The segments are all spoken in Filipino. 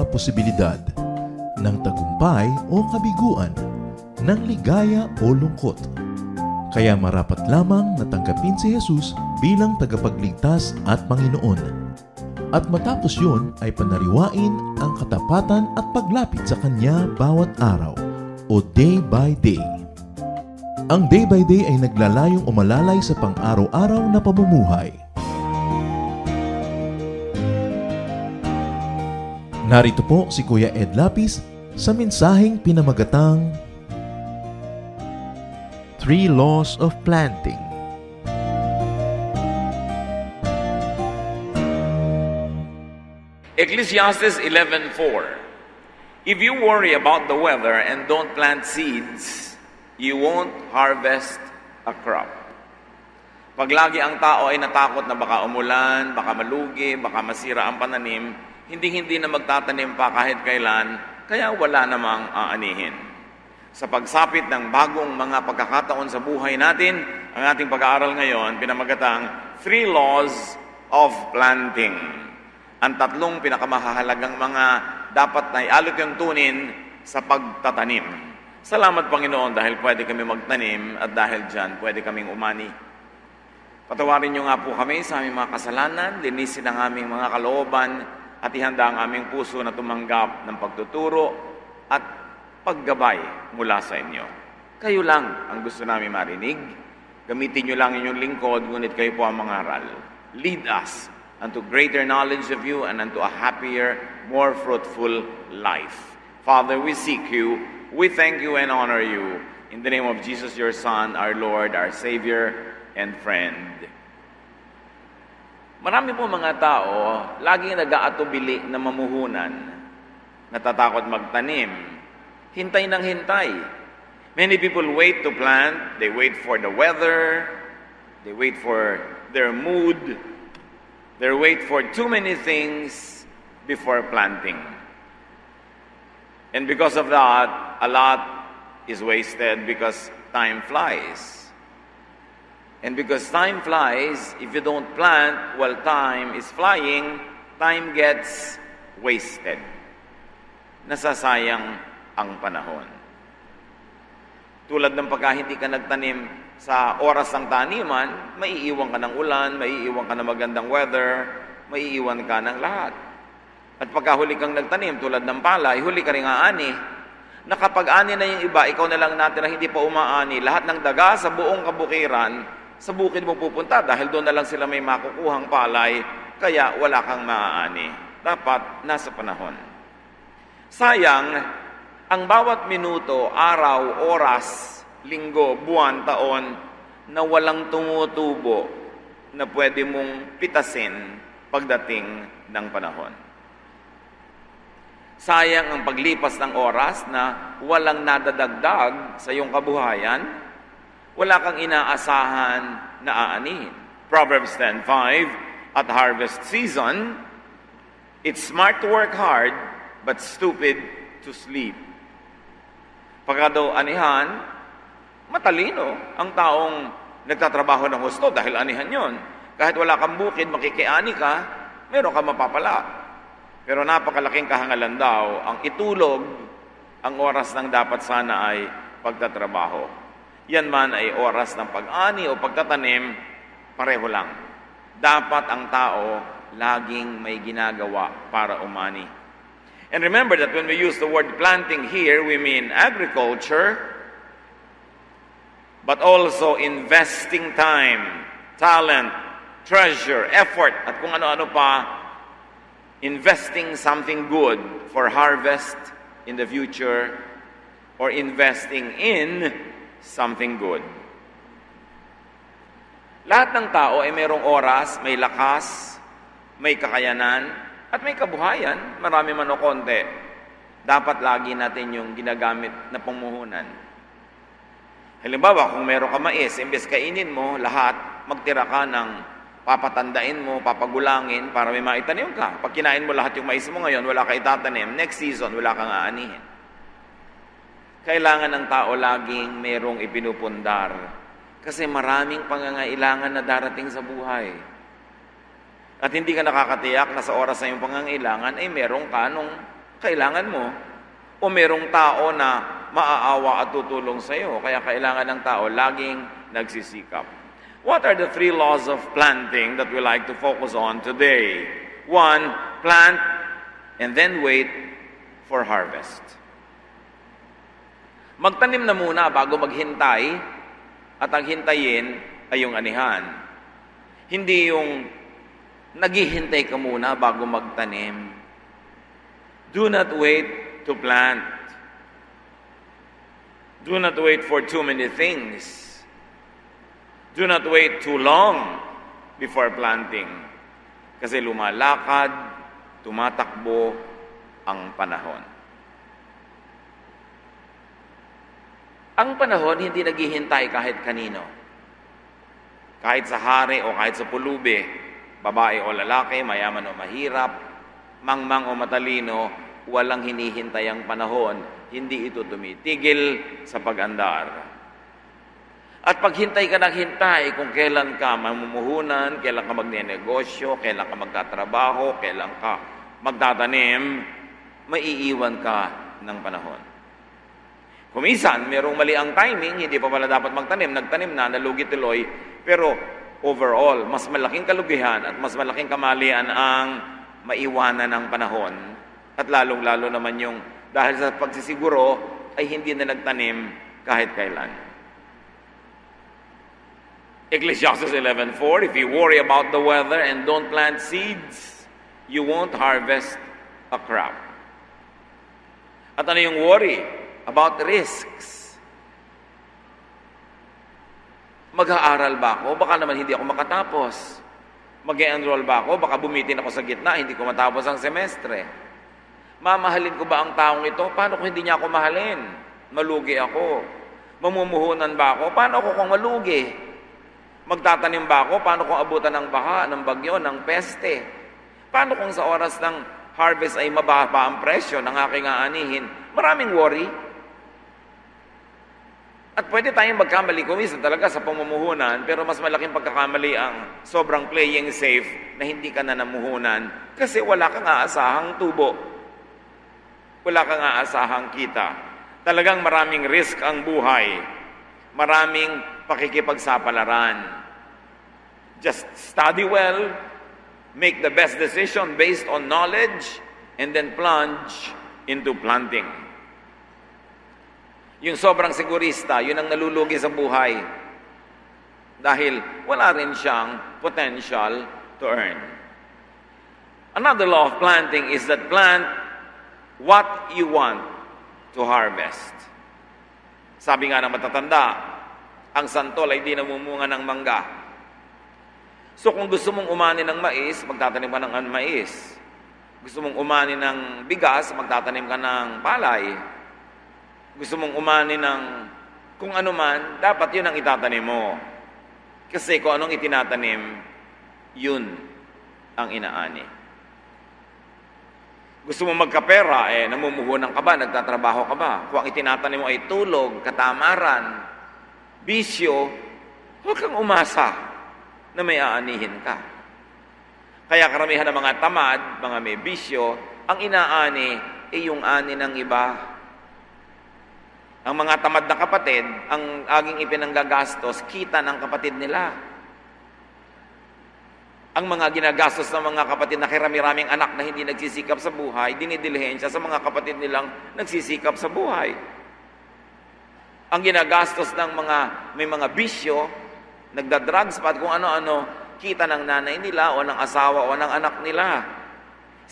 posibilidad ng tagumpay o kabiguan, ng ligaya o lungkot. Kaya marapat lamang na tanggapin si Jesus bilang tagapagligtas at Panginoon. At matapos yun ay panariwain ang katapatan at paglapit sa Kanya bawat araw o day by day. Ang day by day ay naglalayong umalalay sa pang-araw-araw na pamumuhay. Narito po si Kuya Ed Lapis sa mensaheng pinamagatang 3 Laws of Planting. Ecclesiastes 11:4. If you worry about the weather and don't plant seeds, you won't harvest a crop. Pag lagi ang tao ay natakot na baka umulan, baka malugi, baka masira ang pananim, hindi na magtatanim pa kahit kailan, kaya wala namang aanihin. Sa pagsapit ng bagong mga pagkakataon sa buhay natin, ang ating pag-aaral ngayon, pinamagatang 3 Laws of Planting. Ang 3 pinakamahalagang mga dapat na ialok-tuntunin sa pagtatanim. Salamat Panginoon dahil pwede kami magtanim at dahil dyan pwede kaming umani. Patawarin niyo nga po kami sa aming mga kasalanan, linisin ang aming mga kalooban, at ihanda ang aming puso na tumanggap ng pagtuturo at paggabay mula sa inyo. Kayo lang ang gusto namin marinig. Gamitin niyo lang inyong lingkod, ngunit kayo po ang mangaral. Lead us unto greater knowledge of you and unto a happier, more fruitful life. Father, we seek you. We thank you and honor you. In the name of Jesus, your Son, our Lord, our Savior, and friend. Marami po mga tao, laging nag-aatubili na mamuhunan, natatakot magtanim, hintay ng hintay. Many people wait to plant, they wait for the weather, they wait for their mood, they wait for too many things before planting. And because of that, a lot is wasted because time flies. And because time flies, if you don't plant while time is flying, time gets wasted. Nasasayang ang panahon. Tulad ng pagka hindi ka nagtanim sa oras ng taniman, maiiwan ka ng ulan, maiiwan ka ng magandang weather, maiiwan ka ng lahat. At pagka huli kang nagtanim, tulad ng palay, huli ka rin aani. Na kapag ani na yung iba, ikaw na lang natin na hindi pa umaani, lahat ng daga sa buong kabukiran, sa bukid mo pupunta dahil doon na lang sila may makukuhang palay, kaya wala kang maaani. Dapat nasa panahon. Sayang, ang bawat minuto, araw, oras, linggo, buwan, taon, na walang tumutubo na pwede mong pitasin pagdating ng panahon. Sayang ang paglipas ng oras na walang nadadagdag sa iyong kabuhayan, wala kang inaasahan na aanihin. Proverbs 10:5, at harvest season, it's smart to work hard, but stupid to sleep. Pagka daw anihan, matalino ang taong nagtatrabaho ng husto dahil anihan yon. Kahit wala kang bukid, makikiani ka, meron kang mapapala. Pero napakalaking kahangalan daw, ang itulog, ang oras ng dapat sana ay pagtatrabaho. Yan man ay oras ng pag-ani o pagtatanim, pareho lang. Dapat ang tao laging may ginagawa para umani. And remember that when we use the word planting here, we mean agriculture, but also investing time, talent, treasure, effort, at kung ano-ano pa, investing something good for harvest in the future, or investing in something good. Lahat ng tao ay mayroong oras, may lakas, may kakayanan, at may kabuhayan, marami man o konti. Dapat lagi natin yung ginagamit na pangmuhunan. Halimbawa, kung meron ka mais, imbes kainin mo, lahat, magtira ka ng papatandain mo, papagulangin, para may maitanim ka. Pag kinain mo lahat yung mais mo ngayon, wala ka itatanim, next season, wala kang aanihin. Kailangan ng tao laging merong ipinupundar. Kasi maraming pangangailangan na darating sa buhay. At hindi ka nakakatiyak na sa oras na yung pangangailangan, ay meron ka nung kailangan mo. O merong tao na maaawa at tutulong sa iyo, kaya kailangan ng tao laging nagsisikap. What are the 3 laws of planting that we like to focus on today? 1, plant and then wait for harvest. Magtanim na muna bago maghintay, at ang hintayin ay yung anihan. Hindi yung naghihintay ka muna bago magtanim. Do not wait to plant. Do not wait for too many things. Do not wait too long before planting. Kasi lumalakad, tumatakbo ang panahon. Ang panahon hindi naghihintay kahit kanino. Kahit sa hari o kahit sa pulubi, babae o lalaki, mayaman o mahirap, mangmang o matalino, walang hinihintay ang panahon, hindi ito tumitigil sa pag-andar. At paghintay ka ng hintay kung kailan ka mamumuhunan, kailan ka magnenegosyo, kailan ka magtatrabaho, kailan ka magtatanim, maiiwan ka ng panahon. Kumisan, merong mali ang timing, hindi pa pala dapat magtanim, nagtanim na, nalugi tuloy, pero overall, mas malaking kalugihan at mas malaking kamalian ang maiwanan ng panahon. At lalong-lalo naman yung dahil sa pagsisiguro ay hindi na nagtanim kahit kailan. Ecclesiastes 11:4, if you worry about the weather and don't plant seeds, you won't harvest a crop. At ano yung worry? About risks. Mag-aaral ba ako? Baka naman hindi ako makatapos. Mag-e-enroll ba ako? Baka bumitin ako sa gitna, hindi ko matapos ang semestre. Mamahalin ko ba ang taong ito? Paano kung hindi niya ako mahalin? Malugi ako. Mamumuhunan ba ako? Paano ako kung malugi? Magtatanim ba ako? Paano kung abutan ng baha, ng bagyo, ng peste? Paano kung sa oras ng harvest ay mababa ang presyo ng aking aanihin? Maraming worry. At pwede tayong magkamali kumisan talaga sa pamumuhunan, pero mas malaking pagkakamali ang sobrang playing safe na hindi ka na namuhunan kasi wala kang aasahang tubo. Wala kang aasahang kita. Talagang maraming risk ang buhay. Maraming pakikipagsapalaran. Just study well, make the best decision based on knowledge, and then plunge into planting. Yung sobrang sigurista, yun ang nalulugi sa buhay dahil wala rin siyang potential to earn. Another law of planting is that plant what you want to harvest. Sabi nga ng matatanda, ang santol ay di namumunga ng mangga. So kung gusto mong umani ng mais, magtatanim ka ng mais. Gusto mong umani ng bigas, magtatanim ka ng palay. Gusto mong umani ng kung ano man, dapat yun ang itatanim mo. Kasi kung anong itinatanim, yun ang inaani. Gusto mo magkapera, namumuhunan ka ba, nagtatrabaho ka ba? Kung ang itinatanim mo ay tulog, katamaran, bisyo, huwag kang umasa na may aanihin ka. Kaya karamihan ng mga tamad, mga may bisyo, ang inaani ay yung ani ng iba. Ang mga tamad na kapatid, ang aging ipinanggagastos, kita ng kapatid nila. Ang mga ginagastos ng mga kapatid na kirami-raming anak na hindi nagsisikap sa buhay, dinidilhensya sa mga kapatid nilang nagsisikap sa buhay. Ang ginagastos ng may mga bisyo, nagda-drugs pa at kung ano-ano, kita ng nanay nila o ng asawa o ng anak nila.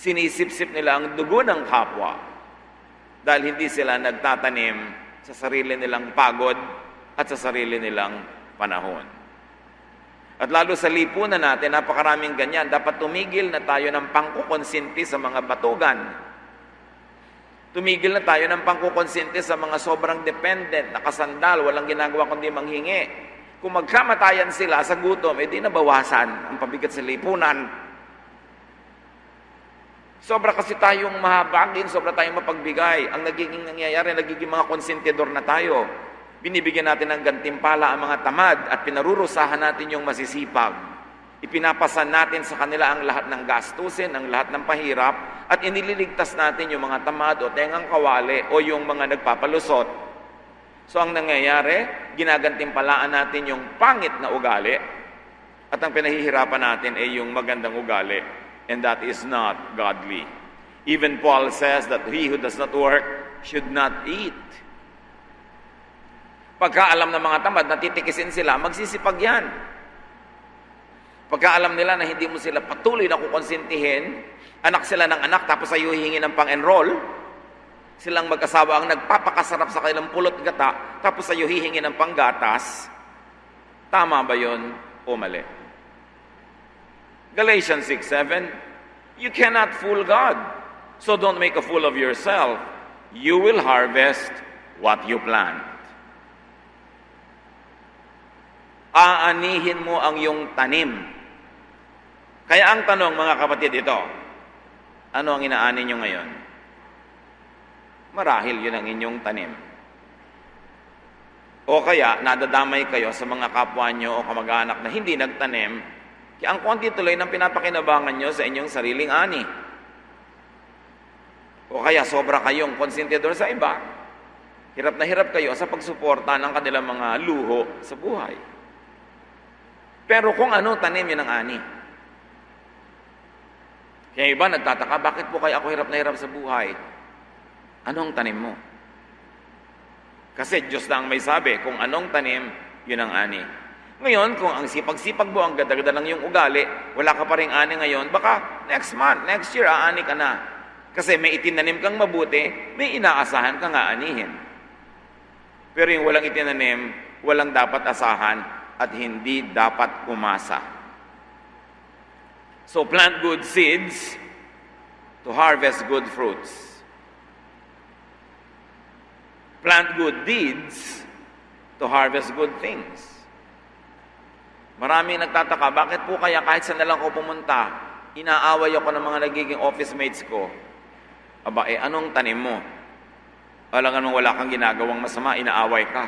Sinisip-sip nila ang dugo ng kapwa dahil hindi sila nagtatanim sa sarili nilang pagod at sa sarili nilang panahon. At lalo sa lipunan natin, napakaraming ganyan. Dapat tumigil na tayo ng pangkukonsinti sa mga batugan. Tumigil na tayo ng pangkukonsinti sa mga sobrang dependent, nakasandal, walang ginagawa kundi manghingi. Kung magkamatayan sila sa gutom, di nabawasan ang pabigat sa lipunan. Sobra kasi tayong mahabagin, sobra tayong mapagbigay. Ang nagiging nangyayari, nagiging mga konsentidor na tayo. Binibigyan natin ng gantimpala ang mga tamad at pinarurusahan natin yung masisipag. Ipinapasan natin sa kanila ang lahat ng gastusin, ang lahat ng pahirap, at inililigtas natin yung mga tamad o tengang kawali o yung mga nagpapalusot. So ang nangyayari, ginagantimpalaan natin yung pangit na ugali at ang pinahihirapan natin ay yung magandang ugali. And that is not godly. Even Paul says that he who does not work should not eat. Pagka alam ng mga tamad, natitikisin sila, magsisipag yan. Pagka alam nila na hindi mo sila patuloy na kukonsintihin, anak sila ng anak, tapos sa'yo hihingi ng pang-enroll, silang mag-asawa ang nagpapakasarap sa kanilang pulot gata, tapos sa'yo hihingi ng panggatas, tama ba yun o mali? Galatians 6:7, you cannot fool God, so don't make a fool of yourself. You will harvest what you plant. Aanihin mo ang iyong tanim. Kaya ang tanong, mga kapatid, ito, ano ang inaani nyo ngayon? Marahil yun ang inyong tanim. O kaya, nadadamay kayo sa mga kapwa nyo o kamag-anak na hindi nagtanim, kaya ang konti tuloy ng pinapakinabangan nyo sa inyong sariling ani. O kaya, sobra kayong konsentidor sa iba. Hirap na hirap kayo sa pagsuporta ng kanilang mga luho sa buhay. Pero kung ano, tanim yun ang ani. Kaya iba nagtataka, bakit po kayo ako hirap na hirap sa buhay? Anong tanim mo? Kasi Diyos na ang may sabi, kung anong tanim, yun ang ani. Ngayon, kung ang sipag-sipag mo, ang ganda-ganda lang yung ugali, wala ka pa rin ani ngayon, baka next month, next year, aani ka na. Kasi may itinanim kang mabuti, may inaasahan kang aanihin. Pero yung walang itinanim, walang dapat asahan, at hindi dapat umasa. So plant good seeds to harvest good fruits. Plant good deeds to harvest good things. Maraming nagtataka, bakit po kaya kahit saan na lang ako pumunta, inaaway ako ng mga nagiging office mates ko? Aba, anong tanim mo? Alam nga wala kang ginagawang masama, inaaway ka.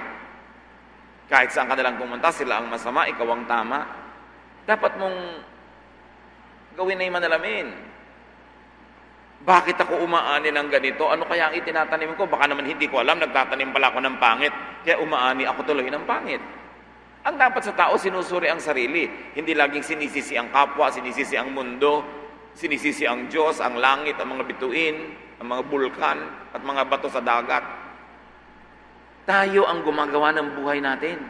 Kahit saan ka nalang pumunta, sila ang masama, ikaw ang tama. Dapat mong gawin na yung manalamin. Bakit ako umaani ng ganito? Ano kaya ang itinatanim ko? Baka naman hindi ko alam, nagtatanim pala ako ng pangit, kaya umaani ako tuloy ng pangit. Ang dapat sa tao, sinusuri ang sarili. Hindi laging sinisisi ang kapwa, sinisisi ang mundo, sinisisi ang Diyos, ang langit, ang mga bituin, ang mga bulkan, at mga bato sa dagat. Tayo ang gumagawa ng buhay natin.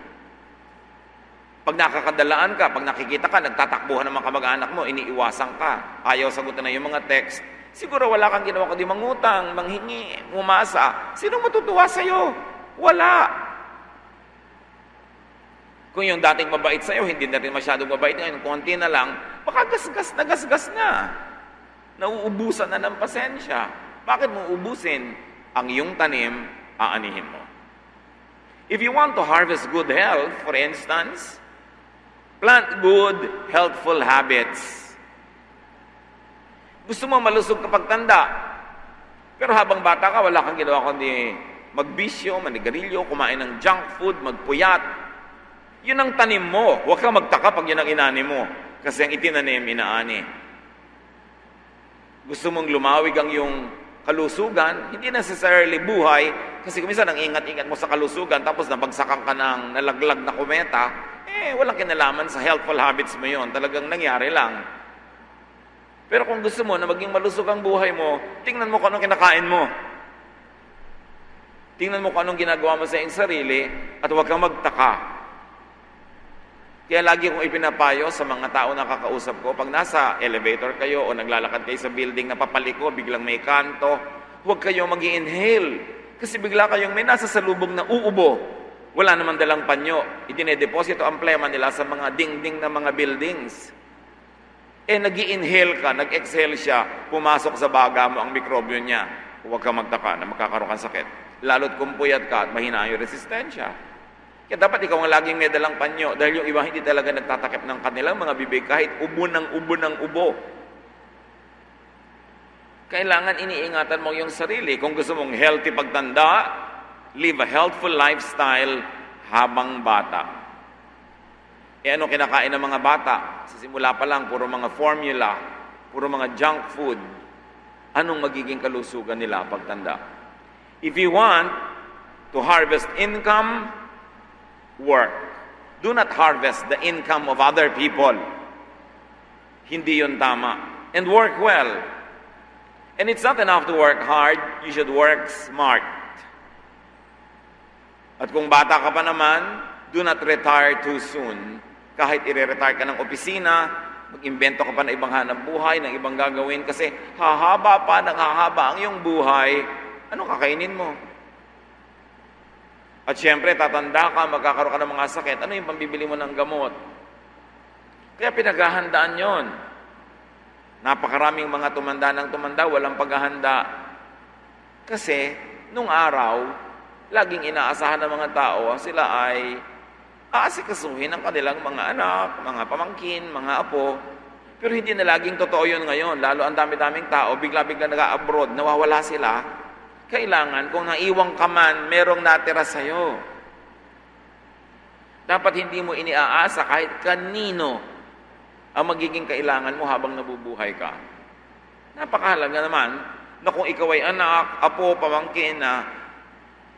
Pag nakakadalaan ka, pag nakikita ka, nagtatakbuhan ng mga kamag-anak mo, iniiwasan ka, ayaw sagutin na yung mga text, siguro wala kang ginawa kundi mangutang, manghingi, umasa. Sino matutuwa sa'yo? Wala. Kung yung dating mabait sa'yo, hindi na rin masyadong mabait ngayon, konti na lang, baka gasgas na. Nauubusan na ng pasensya. Bakit mo ubusin? Ang iyong tanim, aanihin mo. If you want to harvest good health, for instance, plant good, healthful habits. Gusto mo malusog kapag tanda, pero habang bata ka, wala kang ginawa kundi magbisyo, manigarilyo, kumain ng junk food, magpuyat. Yun ang tanim mo. Huwag kang magtaka pag yun ang inani mo, kasi ang itinanim, inaani. Gusto mong lumawig ang yung kalusugan, hindi necessarily buhay, kasi kung minsan ang ingat-ingat mo sa kalusugan, tapos nabagsakan ka ng nalaglag na kometa, walang kinalaman sa healthful habits mo yon, talagang nangyari lang. Pero kung gusto mo na maging malusog ang buhay mo, tingnan mo kung anong kinakain mo. Tingnan mo kung anong ginagawa mo sa iyong sarili, at huwag kang magtaka. Kaya lagi kong ipinapayo sa mga tao na kakausap ko, pag nasa elevator kayo o naglalakad kayo sa building na papaliko, biglang may kanto, huwag kayong mag-i-inhale. Kasi bigla kayong may nasa salubog na uubo. Wala naman dalang panyo. Idine-deposito ang plema nila sa mga dingding na mga buildings. Nag-i-inhale ka, nag-exhale siya, pumasok sa baga mo ang mikrobyo niya. Huwag kang magtaka na magkakaroon kang sakit. Lalo't kung puyat ka at mahina yung resistensya. Kaya dapat ikaw ang laging may dalang panyo dahil yung iba hindi talaga nagtatakip ng kanilang mga bibig kahit ubo ng ubo. Kailangan iniingatan mo yung sarili. Kung gusto mong healthy pagtanda, live a healthful lifestyle habang bata. Ano kinakain ng mga bata? Sa simula pa lang, puro mga formula, puro mga junk food. anong magiging kalusugan nila pagtanda. If you want to harvest income, work. Do not harvest the income of other people. Hindi yun tama. And work well. And it's not enough to work hard, you should work smart. At kung bata ka pa naman, do not retire too soon. Kahit i-retire ka ng opisina, mag-imbento ka pa ng ibang hanap buhay, ng ibang gagawin, kasi hahaba pa, hahaba ang iyong buhay, ano kakainin mo? At syempre, tatanda ka, magkakaroon ka ng mga sakit, ano yung pambibili mo ng gamot? Kaya pinaghahandaan yon. Napakaraming mga tumanda ng tumanda, walang paghahanda. Kasi, nung araw, laging inaasahan ng mga tao, sila ay aasikasuhin ang kanilang mga anak, mga pamangkin, mga apo. Pero hindi na laging totoo yun ngayon. Lalo ang dami-daming tao, bigla-bigla nag-abroad, nawawala sila. Kailangan, kung naiwang ka man, merong natira sa'yo. Dapat hindi mo iniaasa kahit kanino ang magiging kailangan mo habang nabubuhay ka. Napakahalaga naman na kung ikaw ay anak, apo, pamangkin na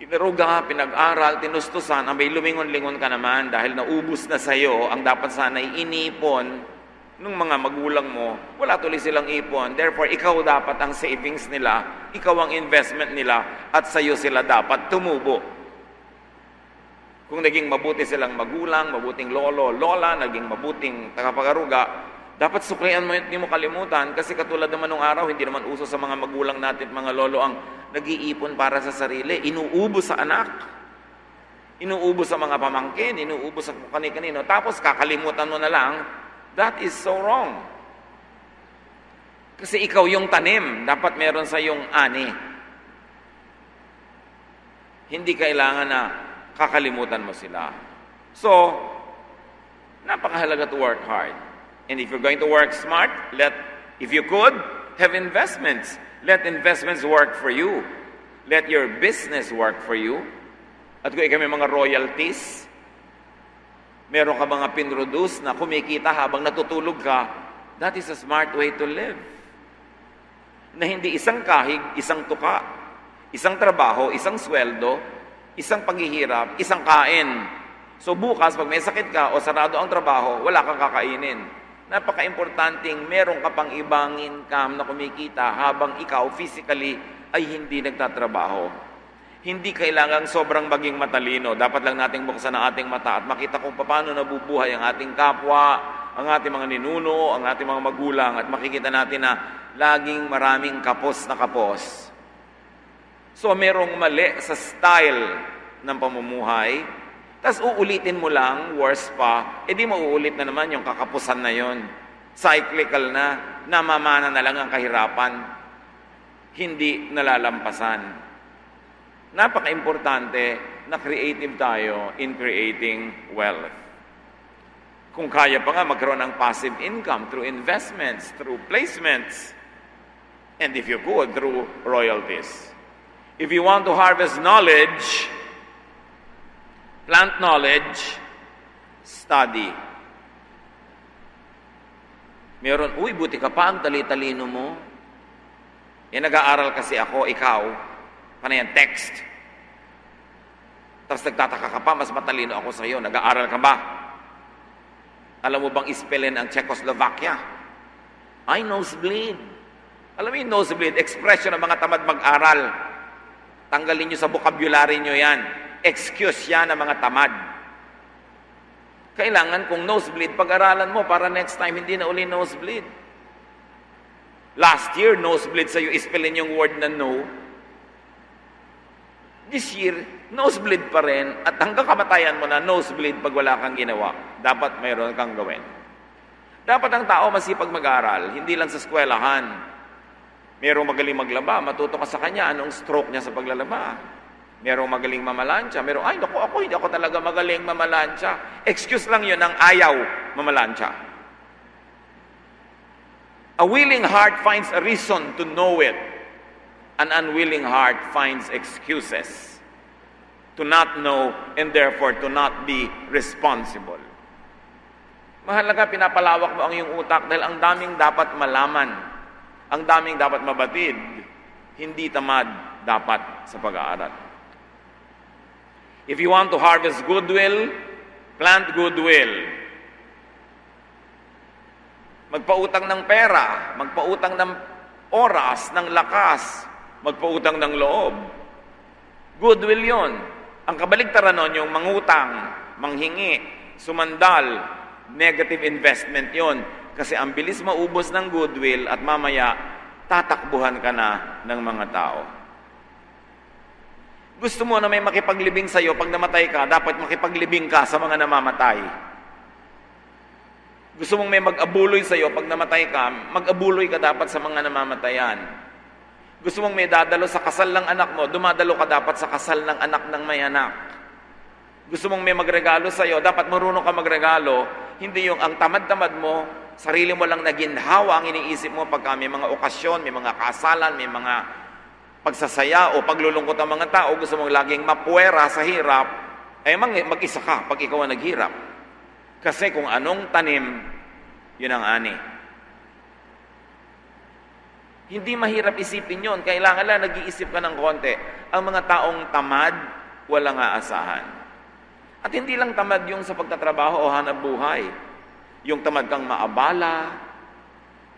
inaruga, pinag-aral, tinustusan, abay lumingon-lingon ka naman dahil naubos na sa'yo ang dapat sana'y inipon ng mga magulang mo. Wala tuloy silang ipon. Therefore, ikaw dapat ang savings nila, ikaw ang investment nila, at sa'yo sila dapat tumubo. Kung naging mabuti silang magulang, mabuting lolo, lola, naging mabuting tagapag-aruga, dapat suklian mo yun, hindi mo kalimutan, kasi katulad naman nung araw, hindi naman uso sa mga magulang natin at mga lolo ang nag-iipon para sa sarili, inuubos sa anak, inuubos sa mga pamangkin, inuubos sa kani-kanino, tapos kakalimutan mo na lang. That is so wrong. Kasi ikaw yung tanim, dapat meron sa yung ani. Hindi kailangan na kakalimutan mo sila. So, napakahalaga to work hard. And if you're going to work smart, if you could, have investments. Let investments work for you. Let your business work for you. At kung ikaw may mga royalties, meron ka mga pinroduce na kumikita habang natutulog ka, that is a smart way to live. Na hindi isang kahig, isang tuka, isang trabaho, isang sweldo, isang paghihirap, isang kain. So bukas, pag may sakit ka o sarado ang trabaho, wala kang kakainin. Napaka-importanting meron ka pang ibang income na kumikita habang ikaw physically ay hindi nagtatrabaho. Hindi kailangang sobrang maging matalino. Dapat lang nating buksan ang ating mata at makita kung paano nabubuhay ang ating kapwa, ang ating mga ninuno, ang ating mga magulang, at makikita natin na laging maraming kapos na kapos. So merong mali sa style ng pamumuhay, tapos uulitin mo lang, worse pa, di mauulit na naman yung kakapusan na yon. Cyclical na, namamana na lang ang kahirapan, hindi nalalampasan. Napaka-importante na creative tayo in creating wealth. Kung kaya pa nga magkaroon ng passive income through investments, through placements, and if you could, through royalties. If you want to harvest knowledge, plant knowledge, study. Meron, buti ka pa, ang tali-talino mo. Nag-aaral kasi ako, ikaw, yan, text. Tapos nagtataka ka pa, mas matalino ako sa iyo. Nag-aaral ka ba? Alam mo bang ispellin ang Czechoslovakia? Ay, nosebleed. Alam mo yung nosebleed, expression ng mga tamad mag-aral. Tanggalin nyo sa vocabulary nyo yan. Excuse yan ng mga tamad. Kailangan kung nosebleed, pag-aralan mo para next time hindi na uli nosebleed. Last year, nosebleed sa'yo, ispellin yung word na no. This year, nosebleed pa rin, at hanggang kamatayan mo na nosebleed pag wala kang ginawa. Dapat mayroon kang gawin. Dapat ang tao masipag mag-aral, hindi lang sa eskwelahan. Merong magaling maglaba, matuto ka sa kanya, anong stroke niya sa paglalaba. Merong magaling mamalansya, naku, hindi ako talaga magaling mamalansya. Excuse lang yun ang ayaw mamalansya. A willing heart finds a reason to know it. An unwilling heart finds excuses to not know and therefore to not be responsible. Mahalaga, pinapalawak mo ang iyong utak dahil ang daming dapat malaman. Ang daming dapat mabatid. hindi tamad dapat sa pag-aaral. If you want to harvest goodwill, plant goodwill. Magpautang ng pera, magpautang ng oras, ng lakas, magpautang ng loob. Goodwill yon. Ang kabaligtaran nun, yung mangutang, manghingi, sumandal, negative investment yon. Kasi ang bilis maubos ng goodwill at mamaya, tatakbuhan ka na ng mga tao. Gusto mo na may makipaglibing sa'yo pag namatay ka, dapat makipaglibing ka sa mga namamatay. Gusto mong may mag-abuloy sa'yo pag namatay ka, mag-abuloy ka dapat sa mga namamatayan. Gusto mong may dadalo sa kasal ng anak mo, dumadalo ka dapat sa kasal ng anak ng may anak. Gusto mong may magregalo sa'yo, dapat marunong ka magregalo, hindi yung ang tamad-tamad mo, sarili mo lang naginhawa ang iniisip mo pagka may mga okasyon, may mga kasalan, may mga pagsasaya o paglulungkot ang mga tao, gusto mong laging mapuwera sa hirap, ay mag-isa ka pag ikaw ang naghirap. Kasi kung anong tanim, yun ang ani. Hindi mahirap isipin yun. Kailangan lang nag-iisip ka ng konti. Ang mga taong tamad, walang aasahan. At hindi lang tamad yung sa pagtatrabaho o hanap buhay. Yung tamad kang maabala,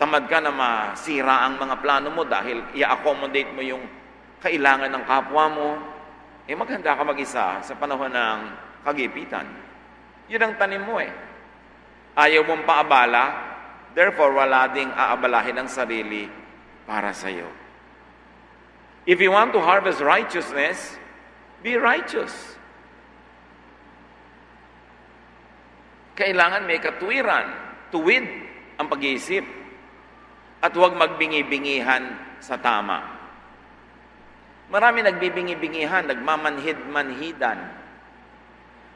tamad ka na masira ang mga plano mo dahil i-accommodate mo yung kailangan ng kapwa mo, maghanda ka mag-isa sa panahon ng kagipitan. Yun ang tanim mo Ayaw mong paabala, therefore wala ding aabalahin ang sarili para sa iyo. If you want to harvest righteousness, be righteous. Kailangan may katuwiran, tuwid ang pag-iisip, at huwag magbingi-bingihan sa tama. Marami nagbibingi-bingihan, nagmamanhid-manhidan.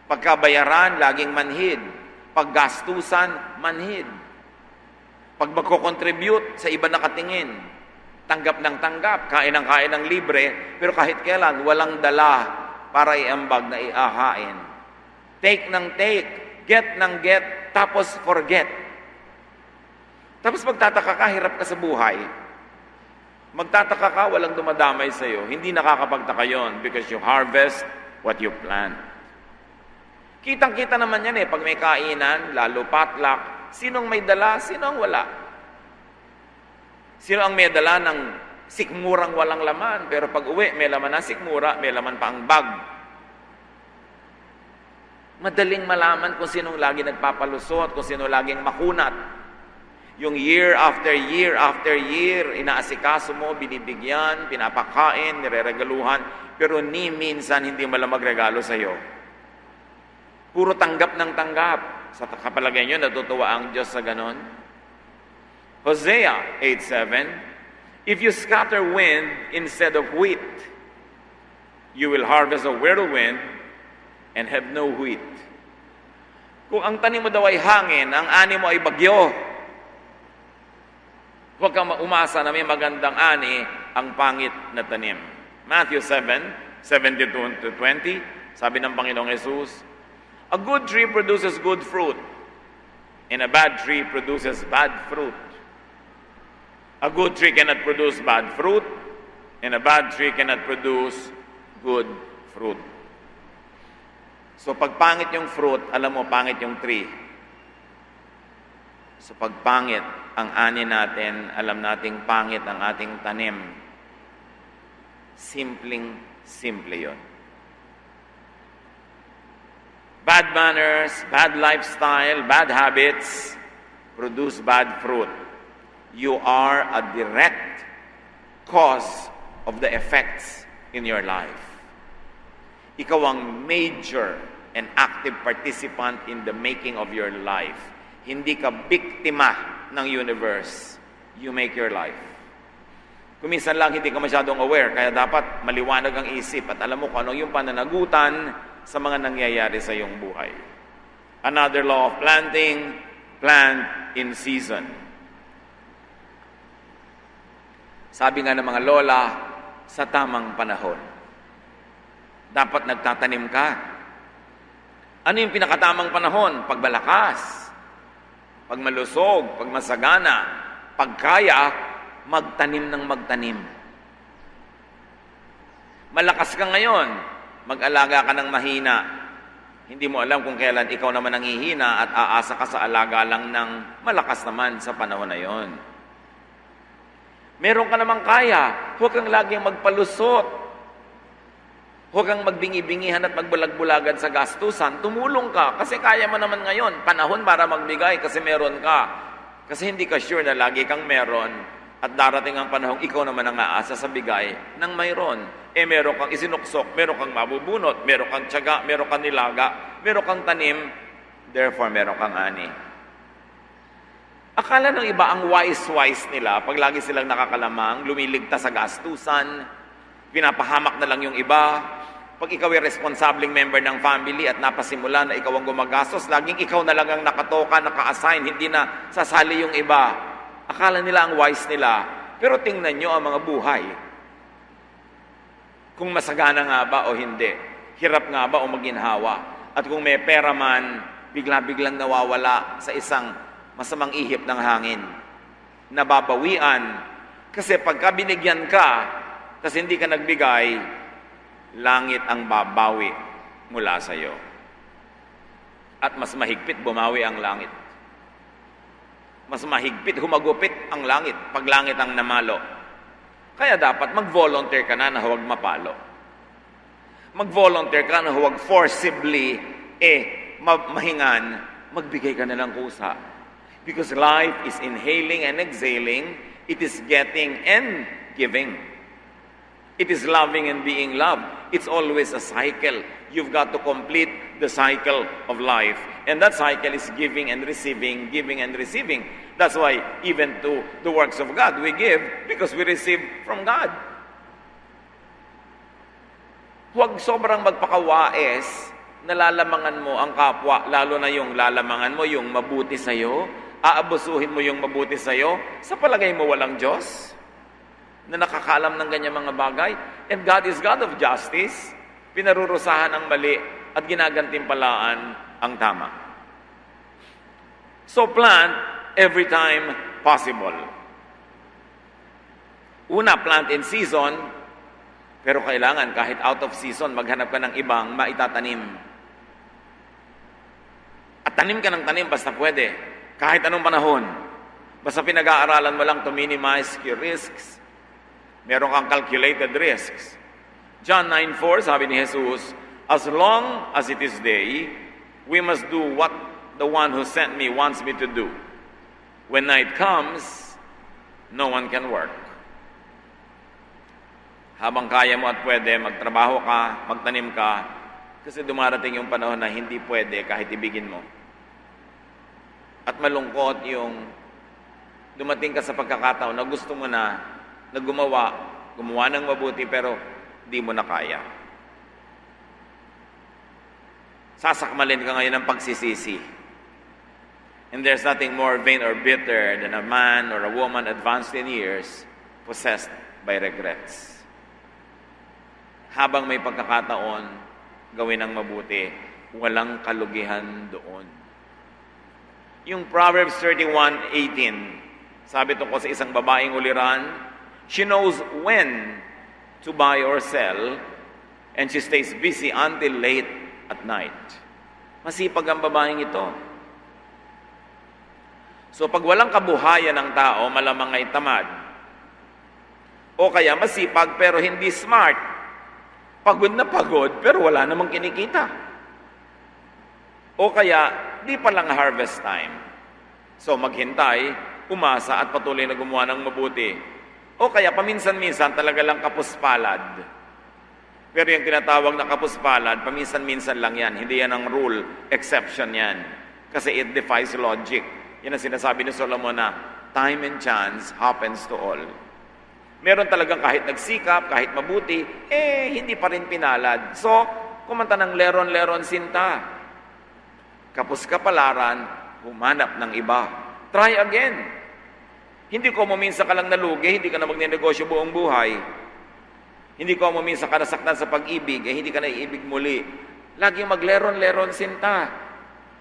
Pagkabayaran, laging manhid. Paggastusan, manhid. Pag magko-contribute, sa iba nakatingin. Tanggap ng tanggap, kain ng libre, pero kahit kailan, walang dala para iambag na iahain. Take ng take, get ng get, tapos forget. Tapos magtataka ka, hirap ka sa buhay. Magtataka ka, walang dumadamay sa iyo. Hindi nakakapagtaka yon because you harvest what you plant. Kitang-kita naman yan pag may kainan, lalo potluck, sinong may dala, sino ang wala? Sino ang may dala ng sikmurang walang laman, pero pag uwi, may laman na sikmura, may laman pa ang bag. Madaling malaman kung sinong lagi nagpapalusot, kung sino laging makunat. Yung year after year after year, inaasikaso mo, binibigyan, pinapakain, nireregaluhan, pero ni minsan hindi mo lang magregalo sa iyo. Puro tanggap ng tanggap. Sa kapalagay nyo, natutuwa ang Diyos sa ganon. Hosea 8:7, if you scatter wind instead of wheat, you will harvest a whirlwind and have no wheat. Kung ang tanim mo daw ay hangin, ang ani mo ay bagyo, huwag kang umasa na may magandang ani ang pangit na tanim. Matthew 7:17-20, sabi ng Panginoong Jesus, a good tree produces good fruit, and a bad tree produces bad fruit. A good tree cannot produce bad fruit, and a bad tree cannot produce good fruit. So pag pangit yung fruit, alam mo, pangit yung tree. So pag pangit ang ani natin, alam nating pangit ang ating tanim. Simple yun. Bad manners, bad lifestyle, bad habits produce bad fruit. You are a direct cause of the effects in your life. Ikaw ang major and active participant in the making of your life. Hindi ka biktima ng universe. You make your life. Kuminsan lang hindi ka masyadong aware, kaya dapat maliwanag ang isip at alam mo kung anong yung pananagutan sa mga nangyayari sa iyong buhay. Another law of planting, plant in season. Sabi nga ng mga lola, sa tamang panahon. Dapat nagtatanim ka. Ano yung pinakatamang panahon? Pag malakas, pag malusog, pag masagana, pag kaya, magtanim ng magtanim. Malakas ka ngayon, mag-alaga ka ng mahina. Hindi mo alam kung kailan ikaw naman ang hihina at aasa ka sa alaga lang ng malakas naman sa panahon na yon. Meron ka namang kaya, huwag kang laging magpalusot. Huwag kang magbingi-bingihan at magbulag-bulagan sa gastusan. Tumulong ka kasi kaya mo naman ngayon. Panahon para magbigay kasi meron ka. Kasi hindi ka sure na lagi kang meron. At darating ang panahon, ikaw naman ang aasa sa bigay ng mayroon. Meron kang isinuksok, meron kang mabubunot, meron kang tiyaga, meron kang nilaga, meron kang tanim, therefore meron kang ani. Akala ng iba ang wise nila, pag lagi silang nakakalamang, lumiligtas sa gastusan, pinapahamak na lang yung iba. Pag ikaw ay responsableng member ng family at napasimula na ikaw ang gumagastos, laging ikaw na lang ang nakatoka, naka-assign, hindi na sasali yung iba. Akala nila ang wise nila, pero tingnan nyo ang mga buhay. Kung masagana nga ba o hindi, hirap nga ba o maginhawa, at kung may pera man, bigla-biglang nawawala sa isang masamang ihip ng hangin. Nababawian, kasi pagka binigyan ka, kasi hindi ka nagbigay, langit ang babawi mula sa iyo. At mas mahigpit bumawi ang langit. Mas mahigpit, humagupit ang langit pag langit ang namalo. Kaya dapat mag-volunteer ka na huwag mapalo. Mag-volunteer ka na huwag forcibly, mahingan, magbigay ka na lang kusa. Because life is inhaling and exhaling, it is getting and giving. It is loving and being loved. It's always a cycle. You've got to complete the cycle of life. And that cycle is giving and receiving, giving and receiving. That's why even to the works of God, we give because we receive from God. Huwag sobrang magpakawais na lalamangan mo ang kapwa, lalo na yung lalamangan mo, yung mabuti sa'yo, aabusuhin mo yung mabuti sa'yo, sa palagay mo walang Diyos na nakakaalam ng ganyang mga bagay. And God is God of justice. Pinarurusahan ang mali at ginagantimpalaan ang tama. So plant every time possible. Una, plant in season, pero kailangan kahit out of season, maghanap ka ng ibang maitatanim. At tanim ka ng tanim basta pwede, kahit anong panahon. Basta pinag-aaralan mo lang to minimize your risks. Meron kang calculated risks. John 9:4, sabi ni Jesus, as long as it is day, we must do what the one who sent me wants me to do. When night comes, no one can work. Habang kaya mo at pwede, magtrabaho ka, magtanim ka, kasi dumarating yung panahon na hindi pwede kahit ibigin mo. At malungkot yung dumating ka sa pagkakataon na gusto mo na gumawa ng mabuti pero di mo na kaya. Sasakmalin ka ngayon ng pagsisisi. And there's nothing more vain or bitter than a man or a woman advanced in years possessed by regrets. Habang may pagkakataon, gawin ang mabuti, walang kalugihan doon. Yung Proverbs 31:18, sabi tungkol sa isang babaeng uliran, she knows when to buy or sell, and she stays busy until late at night. Masipag ang babaeng ito. So pag walang kabuhayan ng tao, malamang ay tamad. O kaya masipag pero hindi smart. Pagod na pagod pero wala namang kinikita. O kaya di pa lang harvest time. So maghintay, umasa at patuloy na gumawa ng mabuti. O kaya paminsan-minsan talaga lang kapuspalad. Pero yung tinatawag na kapuspalad, paminsan-minsan lang yan. Hindi yan ang rule, exception yan. Kasi it defies logic. Yan ang sinasabi ni Solomon na time and chance happens to all. Meron talagang kahit nagsikap, kahit mabuti, hindi pa rin pinalad. So, kumanta ng leron-leron sinta. Kapus kapalaran, humanap ng iba. Try again. Hindi ko minsan ka lang nalugi, hindi ka na magnenegosyo buong buhay. Hindi ko minsan ka nasaktan sa pag-ibig, hindi ka na iibig muli. Laging magleron-leron sinta.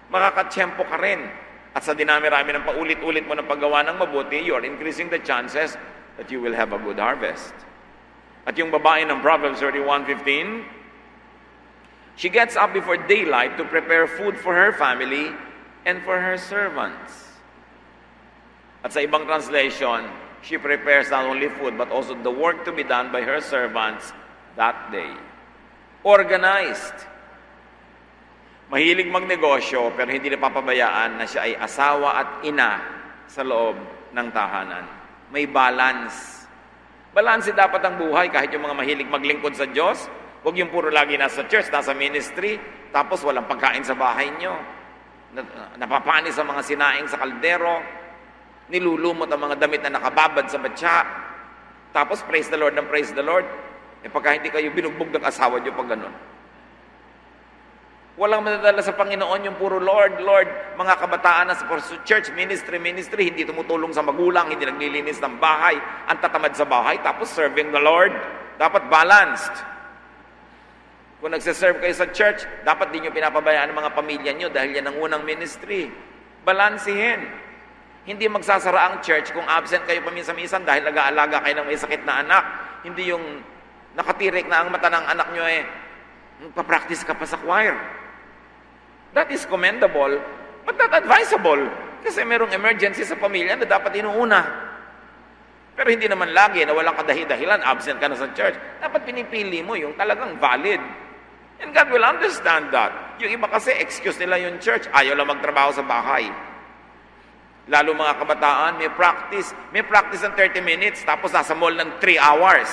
Makakatsyempo ka rin. At sa dinami-rami ng paulit-ulit mo ng paggawa ng mabuti, you're increasing the chances that you will have a good harvest. At yung babae ng Proverbs 31:15, she gets up before daylight to prepare food for her family and for her servants. At sa ibang translation, she prepares not only food but also the work to be done by her servants that day. Organized. Mahilig magnegosyo pero hindi napapabayaan na siya ay asawa at ina sa loob ng tahanan. May balance. Balanse dapat ang buhay kahit yung mga mahilig maglingkod sa Diyos. Huwag yung puro lagi nasa church, nasa ministry, tapos walang pagkain sa bahay nyo. Napapani sa mga sinaing sa kaldero. Nilulumot ang mga damit na nakababad sa batya. Tapos praise the Lord ng praise the Lord. Pagka hindi kayo binugbog ng asawa nyo pag ganun. Walang madadala sa Panginoon yung puro Lord, Lord. Mga kabataan na sa church, ministry, hindi tumutulong sa magulang, hindi naglilinis ng bahay, ang tatamad sa bahay, tapos serving the Lord. Dapat balanced. Kung nagsiserve kayo sa church, dapat di nyo pinapabayaan ang mga pamilya nyo dahil yan ang unang ministry. Balansihin. Hindi magsasara ang church kung absent kayo paminsan-minsan dahil nag-aalaga kayo ng may sakit na anak. Hindi yung nakatirik na ang mata ng anak nyo magpa-practice ka pa sa choir. That is commendable, but not advisable. Kasi merong emergency sa pamilya na dapat inuuna. Pero hindi naman lagi na walang kadahi-dahilan, absent ka na sa church. Dapat pinipili mo yung talagang valid. And God will understand that. Yung iba kasi, excuse nila yung church. Ayaw lang magtrabaho sa bahay. Lalo mga kabataan, may practice ng 30 minutes, tapos nasa mall ng 3 hours.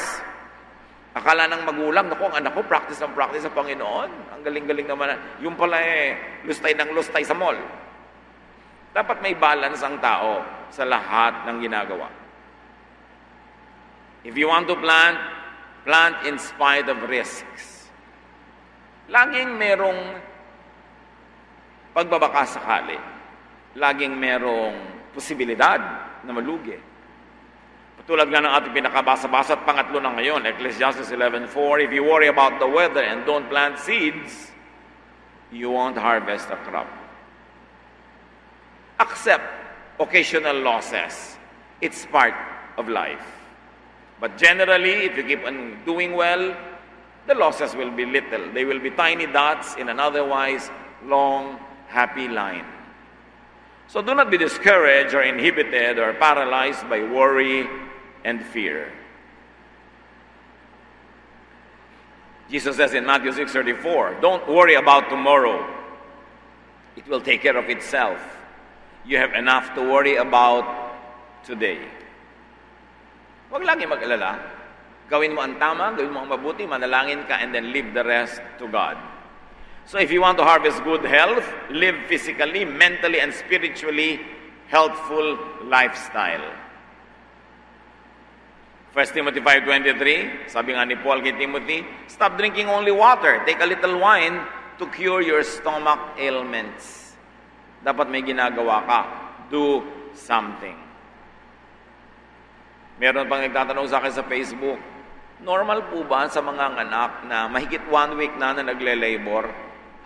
Akala ng magulang, naku, ang anak ko, practice sa Panginoon. Ang galing-galing naman. Yung pala lustay ng lustay sa mall. Dapat may balance ang tao sa lahat ng ginagawa. If you want to plant in spite of risks. Laging merong pagbabaka sakali. Laging merong posibilidad na malugi. Tulad nga ng ating pinakabasa-basa at pangatlo na ngayon, Ecclesiastes 11:4, if you worry about the weather and don't plant seeds, you won't harvest a crop. Accept occasional losses. It's part of life. But generally, if you keep on doing well, the losses will be little. They will be tiny dots in an otherwise long, happy line. So do not be discouraged or inhibited or paralyzed by worry and fear. Jesus says in Matthew 6:34, don't worry about tomorrow. It will take care of itself. You have enough to worry about today. Huwag lagi mag-alala. Gawin mo ang tama, gawin mo ang mabuti, manalangin ka, and then leave the rest to God. So if you want to harvest good health, live physically, mentally, and spiritually healthful lifestyle. 1 Timothy 5:23, sabi nga ni Paul kay Timothy, stop drinking only water. Take a little wine to cure your stomach ailments. Dapat may ginagawa ka. Do something. Meron pang nagtatanong sa akin sa Facebook, normal po ba sa mga anak na mahigit 1 week na nagle-labor?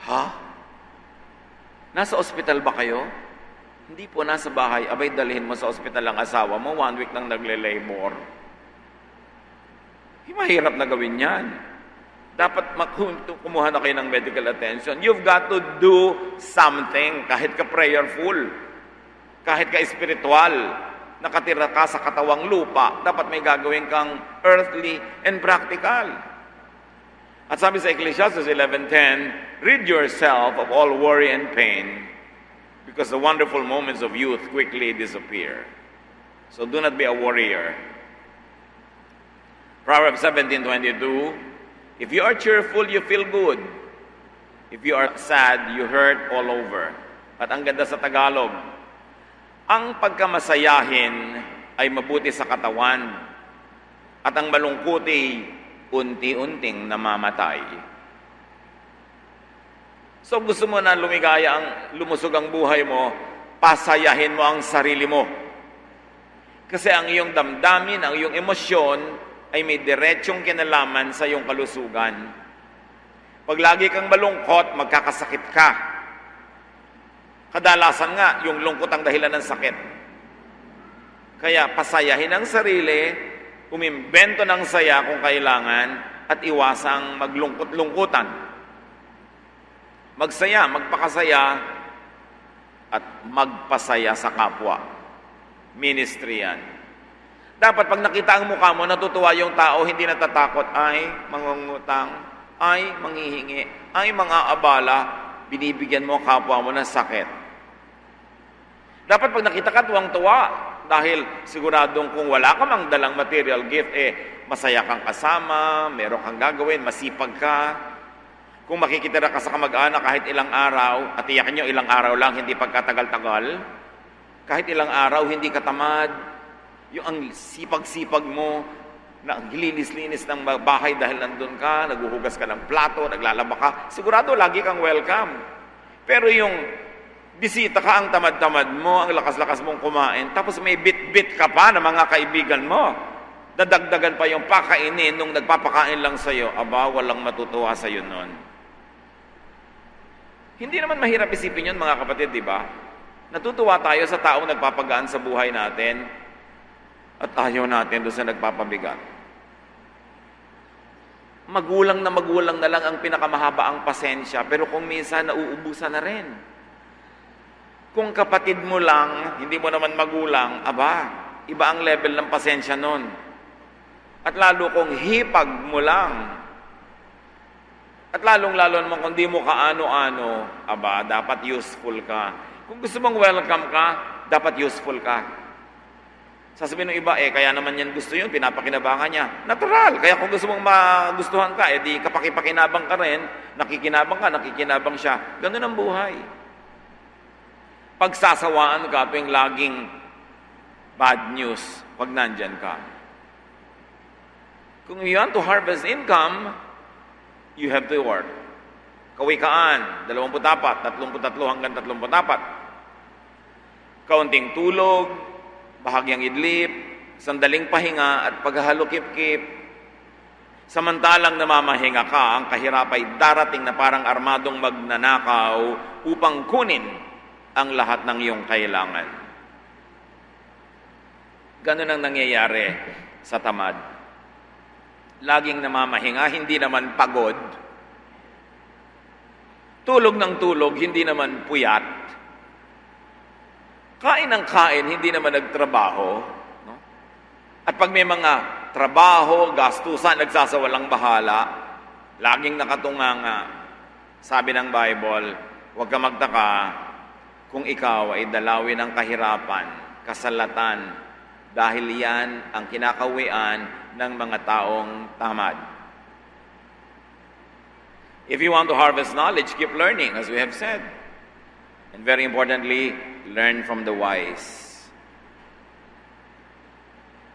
Ha? Nasa ospital ba kayo? Hindi po, nasa bahay. Abay, dalhin mo sa ospital ang asawa mo, 1 week nang nagle-labor. Mahirap na gawin yan. Dapat kumuha na kayo ng medical attention. You've got to do something. Kahit ka prayerful, kahit ka spiritual, nakatira ka sa katawang lupa, dapat may gagawin kang earthly and practical. At sabi sa Ecclesiastes 11:10, rid yourself of all worry and pain because the wonderful moments of youth quickly disappear. So do not be a worrier. Proverbs 17:22, if you are cheerful, you feel good. If you are sad, you hurt all over. At ang ganda sa Tagalog, ang pagkamasayahin ay mabuti sa katawan, at ang malungkuti unti-unting namamatay. So gusto mo na lumusog ang buhay mo, pasayahin mo ang sarili mo. Kasi ang iyong damdamin, ang iyong emosyon, ay may diretsong kinalaman sa iyong kalusugan. Pag lagi kang malungkot, magkakasakit ka. Kadalasan nga, yung lungkot ang dahilan ng sakit. Kaya pasayahin ang sarili, umimbento ng saya kung kailangan at iwasang maglungkot-lungkutan. Magsaya, magpakasaya, at magpasaya sa kapwa. Ministry yan. Dapat pag nakita ang mukha mo, natutuwa yung tao, hindi natatakot, ay mangungutang, ay manghihingi, ay mga-abala, binibigyan mo kapwa mo ng sakit. Dapat pag nakita ka, tuwang-tuwa, dahil siguradong kung wala ka mang dalang material gift, masaya kang kasama, meron kang gagawin, masipag ka. Kung makikitira ka sa kamag-anak kahit ilang araw, at iyakin nyo ilang araw lang, hindi pagkatagal-tagal, kahit ilang araw, hindi ka tamad, yung ang sipag-sipag mo, na ang linis-linis ng bahay dahil nandun ka, naguhugas ka ng plato, naglalaba ka, sigurado lagi kang welcome. Pero yung bisita ka, ang tamad-tamad mo, ang lakas-lakas mong kumain, tapos may bit-bit ka pa ng mga kaibigan mo, dadagdagan pa yung pakainin nung nagpapakain lang sa'yo, aba, walang matutuwa sa'yo nun. Hindi naman mahirap isipin yun, mga kapatid, di ba? Natutuwa tayo sa taong nagpapagaan sa buhay natin at ayaw natin doon sa nagpapabigat. Magulang na lang ang pinakamahaba ang pasensya, pero kung minsan nauubusan na rin. Kung kapatid mo lang, hindi mo naman magulang, aba, iba ang level ng pasensya nun. At lalo kung hipag mo lang, at lalong-lalo naman kung di mo kaano-ano, aba, dapat useful ka. Kung gusto mong welcome ka, dapat useful ka. Sasabihin ng iba, kaya naman yan gusto yun, pinapakinabangan niya. Natural, kaya kung gusto mong magustuhan ka, di kapakipakinabang ka rin, nakikinabang siya. Ganun ang buhay. Pagsasawaan ka tuwing laging bad news, pag nandyan ka. Kung you want to harvest income, you have to work. Kawikaan, 24, 33 hanggang 34. Kaunting tulog, bahagyang idlip, sandaling pahinga at paghahalukip-kip. Samantalang namamahinga ka, ang kahirap ay darating na parang armadong magnanakaw upang kunin ang lahat ng iyong kailangan. Ganun ang nangyayari sa tamad. Laging namamahinga, hindi naman pagod. Tulog ng tulog, hindi naman puyat. Kain ng kain, hindi naman nagtrabaho. No? At pag may mga trabaho, gastusan, nagsasawalang bahala, laging nakatunganga. Sabi ng Bible, huwag ka magtaka kung ikaw ay dalawin ng kahirapan, kasalatan, dahil yan ang kinakawian ng mga taong tamad. If you want to harvest knowledge, keep learning, as we have said. And very importantly, learn from the wise.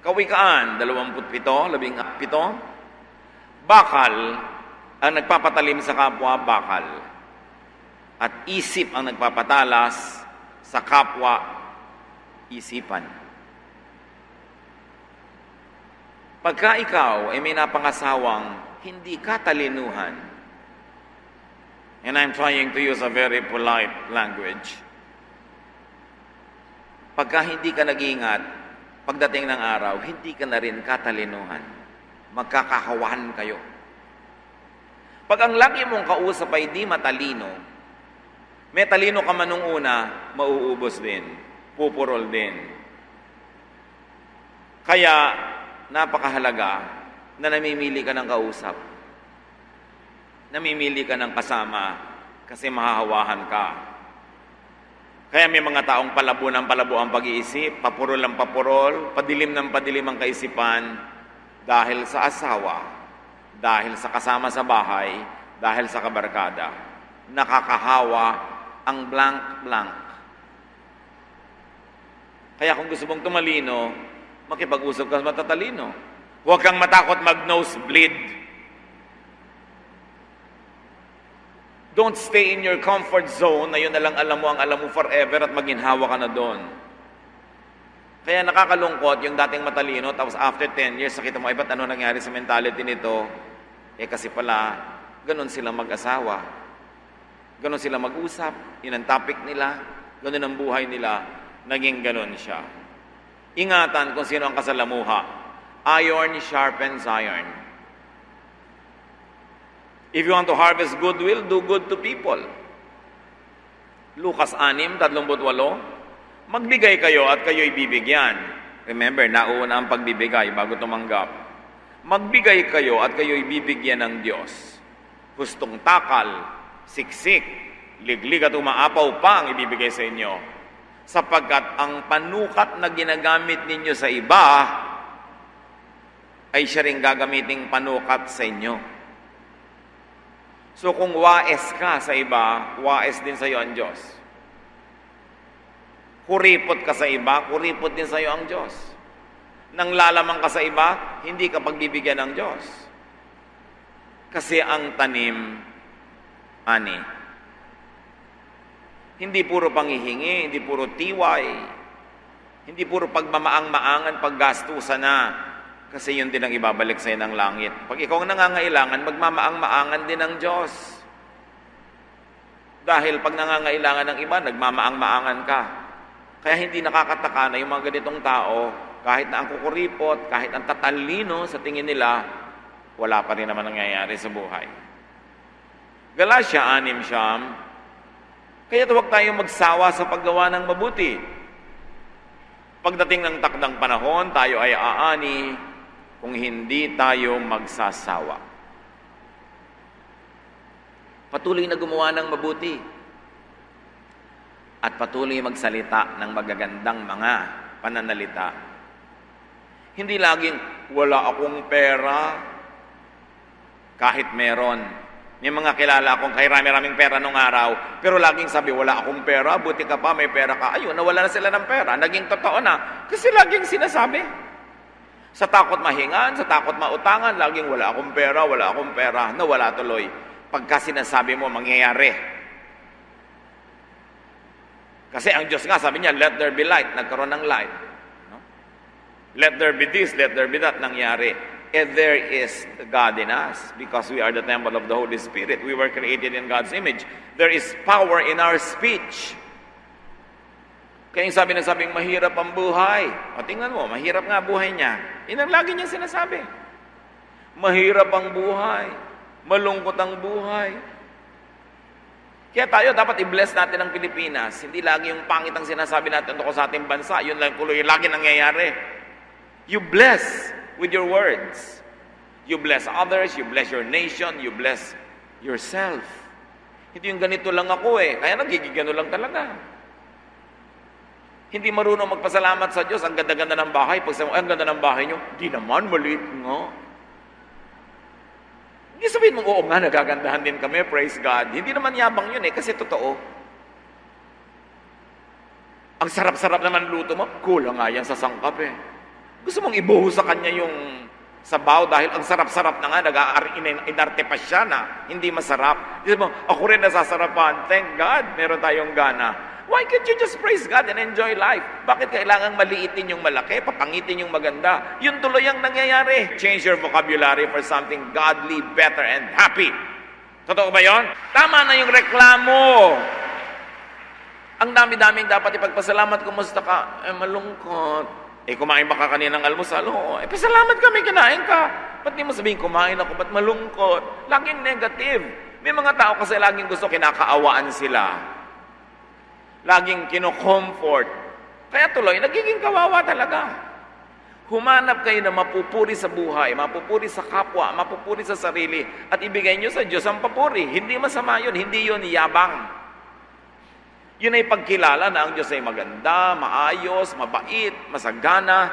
Kawikaan, 27, bakal ang nagpapatalim sa kapwa, bakal. At isip ang nagpapatalas sa kapwa, isipan. Pagka ikaw ay may napangasawang hindi katalinuhan, and I'm trying to use a very polite language, pagka hindi ka nag-iingat, pagdating ng araw, hindi ka na rin katalinuhan. Magkakahawahan kayo. Pag ang lagi mong kausap ay di matalino, may talino ka man nung una, mauubos din, pupurol din. Kaya, napakahalaga na namimili ka ng kausap. Namimili ka ng kasama kasi mahahawahan ka. Kaya may mga taong palabo ng palabo ang pag-iisip, papurol ng papurol, padilim ng padilim ang kaisipan dahil sa asawa, dahil sa kasama sa bahay, dahil sa kabarkada. Nakakahawa ang blank-blank. Kaya kung gusto mong tumalino, makipag-usap ka sa matatalino. Huwag kang matakot mag-nosebleed. Don't stay in your comfort zone na yun na lang alam mo forever at maginhawa ka na doon. Kaya nakakalungkot yung dating matalino, tapos after 10 years, nakita mo, ba't ano nangyari sa mentality nito? Kasi pala, ganun sila mag-asawa. Ganun sila mag-usap. Yun ang topic nila. Ganun ang buhay nila. Naging ganun siya. Ingatan kung sino ang kasalamuha. Iron sharpens iron. If you want to harvest goodwill, do good to people. Lucas 6:38, magbigay kayo at kayo'y bibigyan. Remember, nauna ang pagbibigay bago tumanggap. Magbigay kayo at kayo'y bibigyan ng Diyos. Hustong takal, siksik, liglig at umaapaw pa ang ibibigay sa inyo. Sapagkat ang panukat na ginagamit ninyo sa iba, ay siya rin gagamiting panukat sa inyo. So kung wais ka sa iba, wais din sa iyo ang Diyos. Kuripot ka sa iba, kuripot din sa iyo ang Diyos. Nang lalamang ka sa iba, hindi ka pagbibigyan ng Diyos. Kasi ang tanim, ani. Hindi puro panghihingi, hindi puro tiway, hindi puro pagmamaang-maangan, paggastusan na. Kasi yun din ang ibabalik sa'yo ng langit. Pag ikaw ang nangangailangan, magmamaang-maangan din ng Diyos. Dahil pag nangangailangan ng iba, nagmamaang-maangan ka. Kaya hindi nakakataka na yung mga ganitong tao, kahit na ang kukuripot, kahit ang tatalino sa tingin nila, wala pa rin naman nangyayari sa buhay. Galatia 6:9, kaya huwag tayong magsawa sa paggawa ng mabuti. Pagdating ng takdang panahon, tayo ay aani kung hindi tayo magsasawa. Patuloy na gumawa ng mabuti at patuloy magsalita ng magagandang mga pananalita. Hindi laging, wala akong pera, kahit meron. May mga kilala akong kay rami-raming pera nung araw, pero laging sabi, wala akong pera, buti ka pa, may pera ka. Ayun, nawala na sila ng pera. Naging totoo na. Kasi laging sinasabi. Sa takot mahingan, sa takot mautangan, laging wala akong pera, nawala tuloy. Pagka sinasabi mo, mangyayari. Kasi ang Diyos nga, sabi niya, let there be light. Nagkaroon ng light. No? Let there be this, let there be that. Nangyari. And there is God in us because we are the temple of the Holy Spirit. We were created in God's image. There is power in our speech. Kaya yung sabing mahirap ang buhay. O tingnan mo, mahirap nga buhay niya. Yun ang lagi niyang sinasabi. Mahirap ang buhay. Malungkot ang buhay. Kaya tayo dapat i-bless natin ang Pilipinas. Hindi lagi yung pangit ang sinasabi natin tungkol sa ating bansa. Yun lang yung lagi nangyayari. You bless with your words. You bless others, you bless your nation, you bless yourself. Hindi yung ganito lang ako kaya nagigigano lang talaga. Hindi marunong magpasalamat sa Diyos. Ang ganda-ganda ng bahay. Pag sabi mo, ang ganda ng bahay nyo, di naman, maliit nga. Hindi sabihin mo, oo nga, nagagandahan din kami, praise God. Hindi naman yabang yun kasi totoo. Ang sarap-sarap naman luto mo, kulang nga yan sa sangkap Gusto mong ibuhos sa kanya yung sabaw dahil ang sarap-sarap na nga, inarte pa siya na hindi masarap. Gusto mo, ako rin nasasarapan. Thank God, meron tayong gana. Why can't you just praise God and enjoy life? Bakit kailangang maliitin yung malaki, papangitin yung maganda? Yun tuloy ang nangyayari. Change your vocabulary for something godly, better, and happy. Totoo ba yun? Tama na yung reklamo. Ang dami-daming dapat ipagpasalamat. Kumusta ka? Malungkot. Kumain ba ka kaninang almusal? Oo. Pasalamat ka, may kinain ka. Ba't di mo sabihin, kumain ako, ba't malungkot? Laging negative. May mga tao kasi laging gusto kinakaawaan sila. Laging kino-comfort. Kaya tuloy, nagiging kawawa talaga. Humanap kayo na mapupuri sa buhay, mapupuri sa kapwa, mapupuri sa sarili, at ibigay nyo sa Diyos ang papuri. Hindi masama yun, hindi yun yabang. Yun ay pagkilala na ang Diyos ay maganda, maayos, mabait, masagana,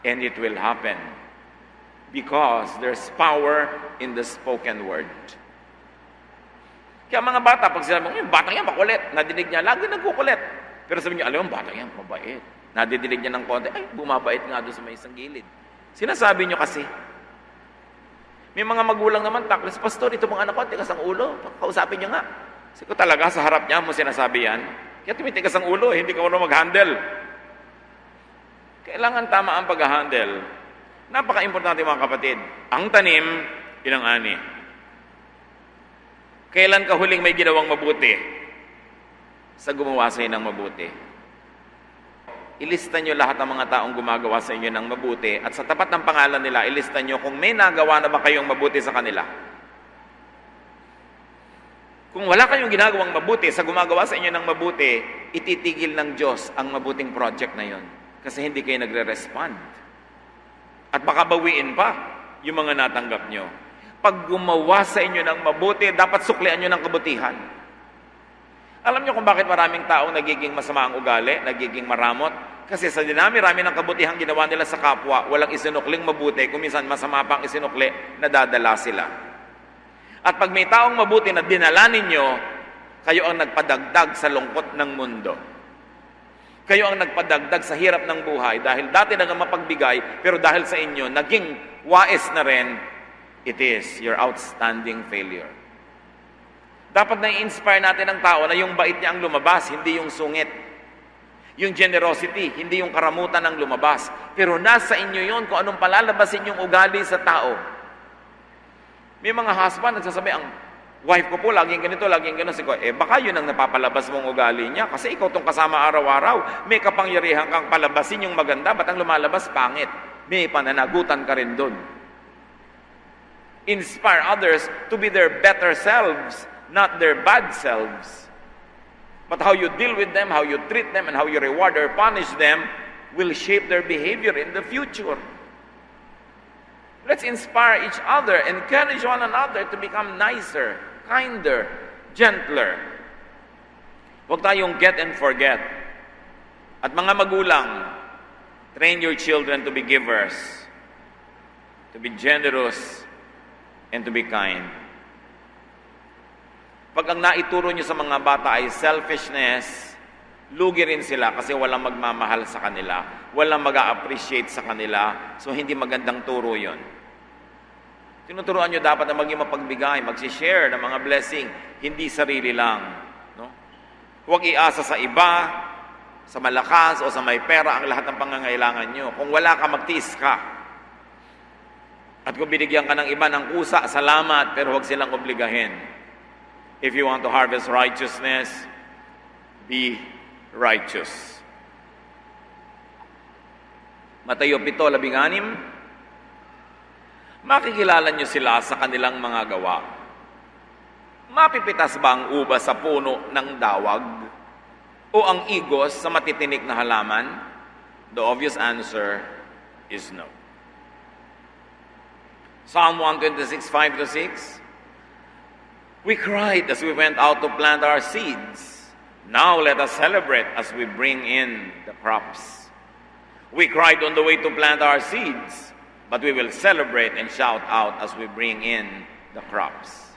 and it will happen. Because there's power in the spoken word. Kaya mga bata, pag sinabi mo, yung batang yan, makulit. Nadidig niya, lagi nagkukulit. Pero sabi niya, alam mo, batang yan, mabait. Nadidilig niya ng konti, ay, bumabait nga doon sa may isang gilid. Sinasabi niyo kasi. May mga magulang naman, taklis, pastor, ito mga anak ko, tigas ang ulo. Kausapin niyo nga. Kasi ko talaga, sa harap niya mo sinasabi yan. Kaya tumitigas ang ulo, hindi ka marunong mag-handle. Kailangan tama ang pag-handle. Napaka-importante mga kapatid. Ang tanim, yun ang ani. Kailan ka huling may ginawang mabuti? Sa gumawa sa'yo ng mabuti. ilista nyo lahat ng mga taong gumagawa sa inyo ng mabuti at sa tapat ng pangalan nila, ilista nyo kung may nagawa na ba kayong mabuti sa kanila. Kung wala kayong ginagawang mabuti sa gumagawa sa inyo ng mabuti, ititigil ng Diyos ang mabuting project na yon. Kasi hindi kayo nagre-respond. At baka bawiin pa yung mga natanggap nyo. Pag gumawa sa inyo ng mabuti, dapat suklian nyo ng kabutihan. Alam nyo kung bakit maraming taong nagiging masama ang ugali, nagiging maramot? Kasi sa dinami-rami ng kabutihang ginawa nila sa kapwa, walang isinukling mabuti, kung minsan masama pang isinukli, nadadala sila. At pag may taong mabuti na dinala ninyo, kayo ang nagpadagdag sa lungkot ng mundo. Kayo ang nagpadagdag sa hirap ng buhay dahil dati na mapagbigay, pero dahil sa inyo, naging wais na rin, it is your outstanding failure. Dapat na i-inspire natin ang tao na yung bait niya ang lumabas, hindi yung sungit. Yung generosity, hindi yung karamutan ang lumabas. Pero nasa inyo yon kung anong palalabasin yung ugali sa tao. May mga husband nagsasabi, ang wife ko po, laging ganito, laging ganito. Sige, baka yun ang napapalabas mong ugali niya. Kasi ikaw tong kasama araw-araw. May kapangyarihan kang palabasin yung maganda. Ba't ang lumalabas pangit? May pananagutan ka rin dun. Inspire others to be their better selves, not their bad selves. But how you deal with them, how you treat them, and how you reward or punish them will shape their behavior in the future. Let's inspire each other, encourage one another to become nicer, kinder, gentler. Huwag tayong get and forget. At mga magulang, train your children to be givers, to be generous, and to be kind. Pag ang naituro nyo sa mga bata ay selfishness, lugi rin sila kasi walang magmamahal sa kanila, walang mag-a-appreciate sa kanila, so hindi magandang turo yon. Tinuturuan nyo dapat na maging mapagbigay, mag-share ng mga blessing, hindi sarili lang. No? Huwag iasa sa iba, sa malakas o sa may pera ang lahat ng pangangailangan nyo. Kung wala ka, magtiis ka. At kung binigyan ka ng iba ng kusa, salamat, pero huwag silang obligahin. If you want to harvest righteousness, be righteous. Mateo 7:16, makikilala nyo sila sa kanilang mga gawa. Mapipitas ba ang ubas sa puno ng dawag? O ang igos sa matitinik na halaman? The obvious answer is no. Psalm 126:5-6, we cried as we went out to plant our seeds. Now let us celebrate as we bring in the crops. We cried on the way to plant our seeds, but we will celebrate and shout out as we bring in the crops.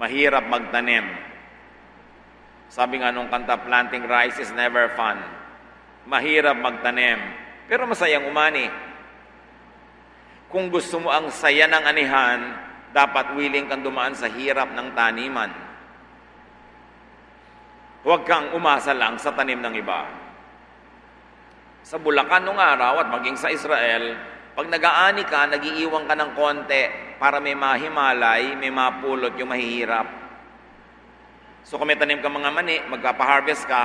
Mahirap magtanim. Sabi nga nung kanta, planting rice is never fun. Mahirap magtanim, pero masayang umani. Kung gusto mo ang saya ng anihan, dapat willing kang dumaan sa hirap ng taniman. Huwag kang umasa lang sa tanim ng iba. Sa Bulacan nung araw at maging sa Israel, pag nag-aani ka, nag-iiwan ka ng konti para may mahimalay, may mapulot yung mahihirap. So kung may tanim ka mga mani, magpapaharvest ka,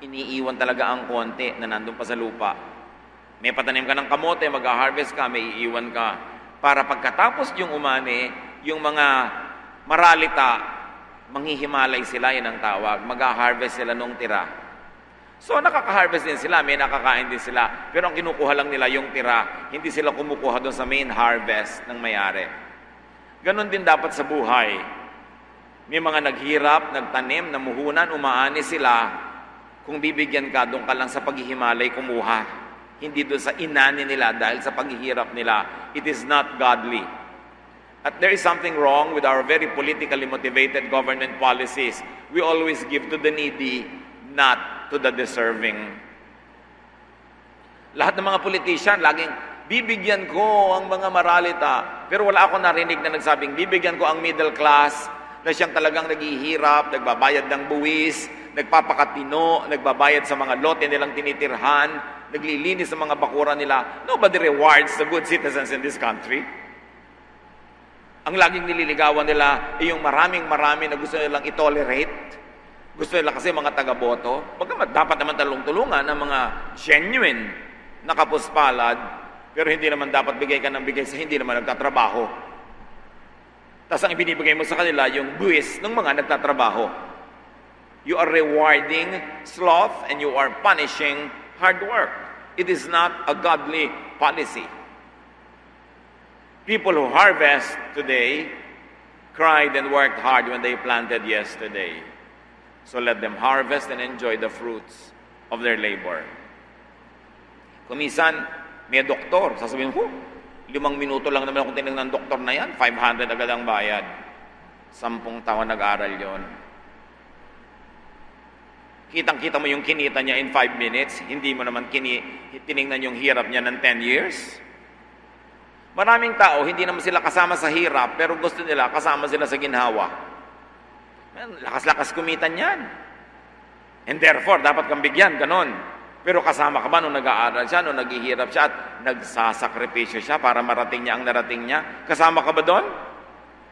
iniiwan talaga ang konti na nandun pa sa lupa. May patanim ka ng kamote, mag-harvest ka, may iiwan ka. Para pagkatapos yung umani, yung mga maralita, manghihimalay sila, yun ang tawag. Mag-harvest sila nung tira. So nakaka-harvest din sila, may nakakain din sila. Pero ang kinukuha lang nila yung tira, hindi sila kumukuha doon sa main harvest ng may-ari. Ganon din dapat sa buhay. May mga naghirap, nagtanim, namuhunan, umaani sila. Kung bibigyan ka, doon ka lang sa paghihimalay kumuha. Hindi doon sa inani nila dahil sa paghihirap nila. It is not godly. At there is something wrong with our very politically motivated government policies. We always give to the needy, not to the deserving. Lahat ng mga politician, laging, bibigyan ko ang mga maralita. Pero wala ako narinig na nagsabing, bibigyan ko ang middle class, na siyang talagang naghihirap, nagbabayad ng buwis, nagpapakatino, nagbabayad sa mga lote nilang tinitirhan, naglilinis sa mga bakuran nila. Nobody rewards the good citizens in this country. Ang laging nililigawan nila ay yung maraming na gusto nilang i-tolerate. Gusto nila kasi mga taga-boto. Bagamat dapat naman tulungan ng mga genuine na kapuspalad, pero hindi naman dapat bigay ka ng bigay sa hindi naman nagtatrabaho. Tapos ang ibinibigay mo sa kanila yung buwis ng mga nagtatrabaho. You are rewarding sloth and you are punishing hard work. It is not a godly policy. People who harvest today cried and worked hard when they planted yesterday. So let them harvest and enjoy the fruits of their labor. Kumisan, may doktor. Sasabihin, 5 minuto lang naman akong tinignan ng doktor na yan. 500 agad ang bayad. 10 taon nag-aral yon. Kitang-kita mo yung kinita niya in 5 minutes. Hindi mo naman tinignan yung hirap niya ng 10 years. Maraming tao, hindi naman sila kasama sa hirap, pero gusto nila kasama sila sa ginhawa. Lakas-lakas kumita niyan. And therefore, dapat kang bigyan, ganon. Pero kasama ka ba nung nag-aaral siya, nung naghihirap siya at nagsasakripisyo siya para marating niya ang narating niya? Kasama ka ba doon?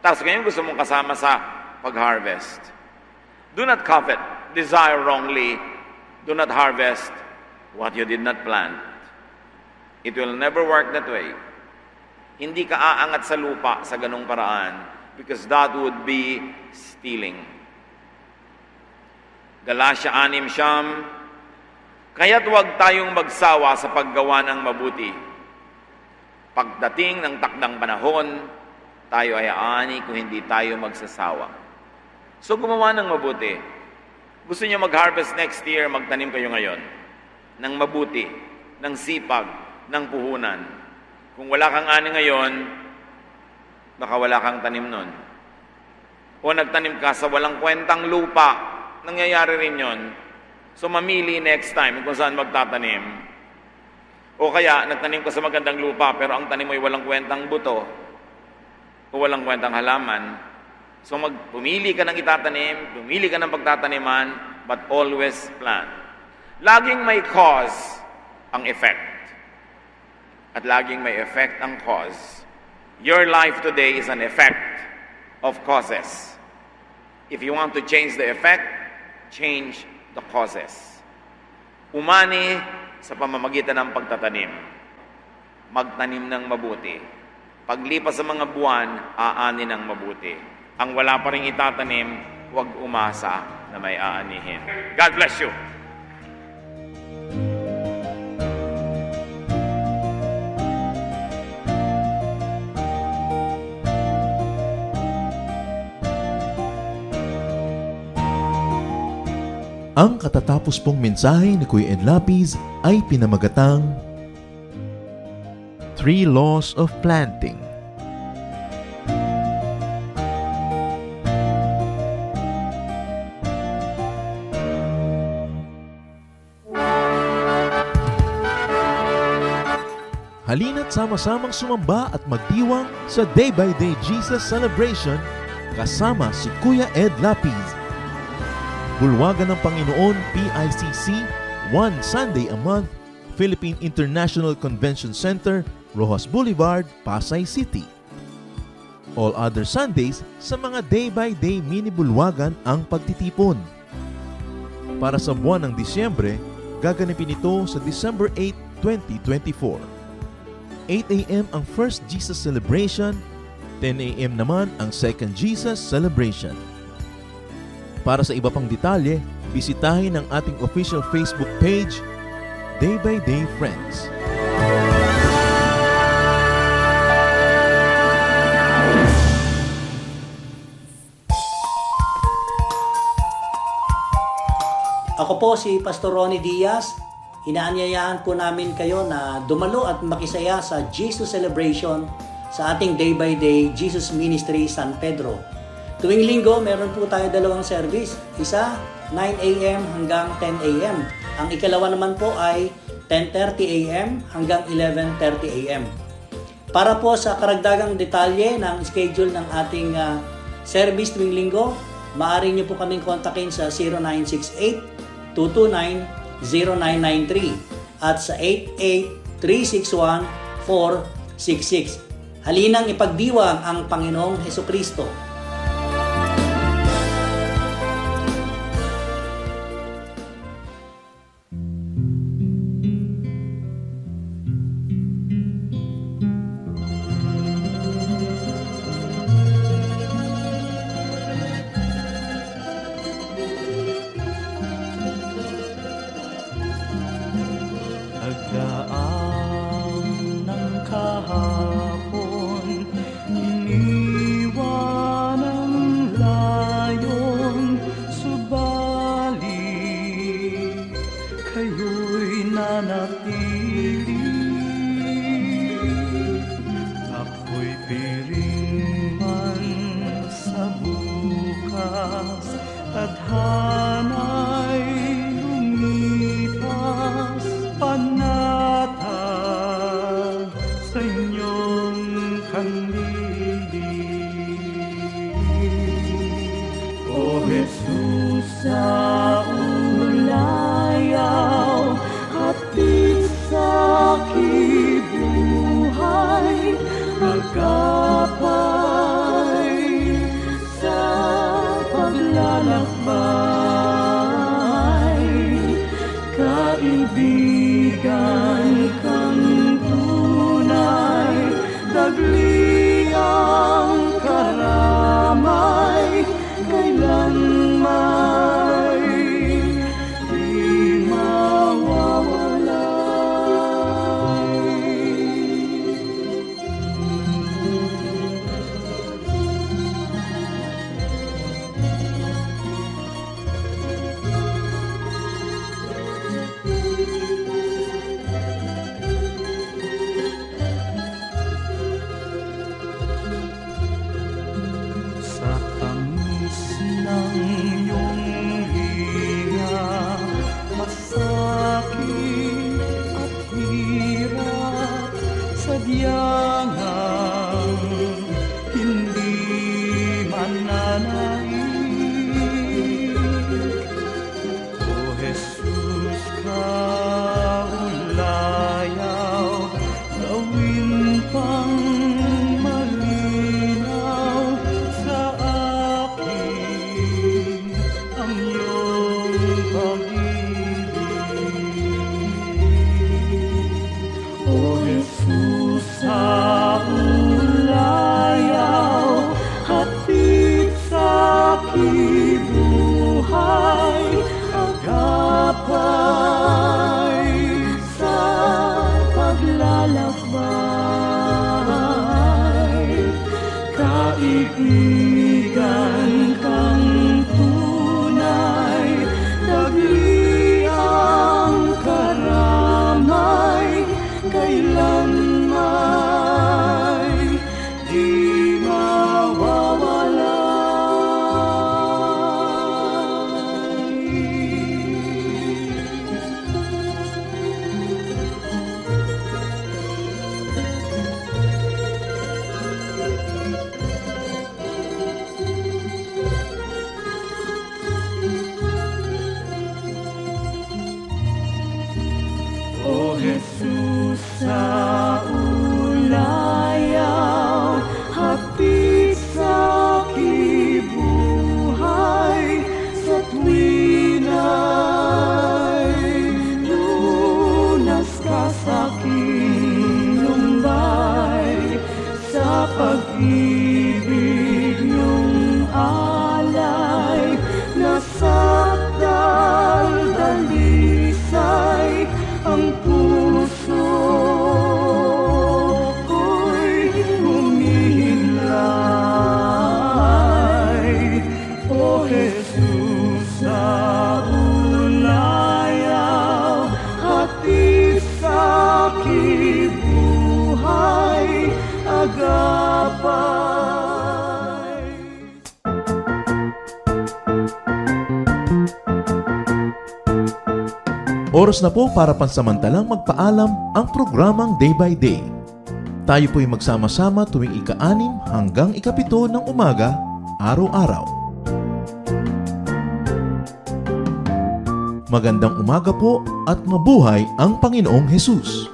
Tapos ngayon gusto mong kasama sa pag-harvest. Do not covet, desire wrongly, do not harvest what you did not plant. It will never work that way. Hindi ka aangat sa lupa sa ganung paraan because that would be stealing. Galatia 6:9, kaya't huwag tayong magsawa sa paggawa ng mabuti. Pagdating ng takdang panahon, tayo ay aani kung hindi tayo magsasawa. So gumawa ng mabuti. Gusto niyo mag-harvest next year, magtanim kayo ngayon ng mabuti, ng sipag, ng puhunan. Kung wala kang ani ngayon, baka wala kang tanim nun. O nagtanim ka sa walang kwentang lupa, nangyayari rin yon. So mamili next time kung saan magtatanim. O kaya nagtanim ka sa magandang lupa pero ang tanim mo ay walang kwentang buto o walang kwentang halaman. So pumili ka ng itatanim, pumili ka ng pagtataniman, but always plan. Laging may cause ang effect. At laging may effect ang cause. Your life today is an effect of causes. If you want to change the effect, change the causes. Umani sa pamamagitan ng pagtatanim. Magtanim ng mabuti. Paglipas sa mga buwan, aani ng mabuti. Ang wala pa rin itatanim, huwag umasa na may aanihin. God bless you. Ang katatapos pong mensahe ni Kuya Ed Lapiz ay pinamagatang 3 Laws of Planting. Halina't sama-samang sumamba at magdiwang sa Day by Day Jesus Celebration kasama si Kuya Ed Lapiz. Bulwagan ng Panginoon PICC, 1 Sunday a month, Philippine International Convention Center, Rojas Boulevard, Pasay City. All other Sundays sa mga day-by-day mini-bulwagan ang pagtitipon. Para sa buwan ng Disyembre, gaganapin ito sa December 8, 2024. 8 a.m. ang First Jesus Celebration, 10 a.m. naman ang Second Jesus Celebration. Para sa iba pang detalye, bisitahin ang ating official Facebook page, Day by Day Friends. Ako po si Pastor Ronnie Diaz. Inaanyayahan po namin kayo na dumalo at makisaya sa Jesus Celebration sa ating Day by Day Jesus Ministry San Pedro. Tuwing linggo, meron po tayo 2 service. Isa, 9 a.m. hanggang 10 a.m. Ang ikalawa naman po ay 10:30 a.m. hanggang 11:30 a.m. Para po sa karagdagang detalye ng schedule ng ating service tuwing linggo, maaari niyo po kaming kontakin sa 0968-229-0993 at sa 88-361-466. Halinang ipagdiwang ang Panginoong Hesukristo. sana'y lumipas panatag sa inyong kanlili. O Jesus, sa ulayaw, hatid sa kibuhay, magkapay sa paglalakbay. Kaibigan kang tunay, dagli ang karamay, kailanman di mawawalay. Sa tamis ng iyong hiya, masakit at hirap, sadyang hindi mananaig. O Jesus, kaulayaw, gawin pang malinaw sa akin ang iyong pag-ibig. O Jesus, sa ulayaw, hatid sa kibuhay, agapay sa paglalakbay. Kaibigan kang tunay, dagli ang karamay, kailanman di O Jesus, sa ulayaw, hatid sa kibuhay, sa tuwina'y lunas ka sa aking lumbay, sa pag-ibig niyong alay, nasa daldalisay ang puso ko'y humihinlay. O Jesus, sa ulayaw, hatid sa kibuhay, agapay. Oras na po para pansamantalang magpaalam ang programang Day by Day. Tayo po'y magsama-sama tuwing ika-6 hanggang ika-7 ng umaga, araw-araw. Magandang umaga po at mabuhay ang Panginoong Hesus!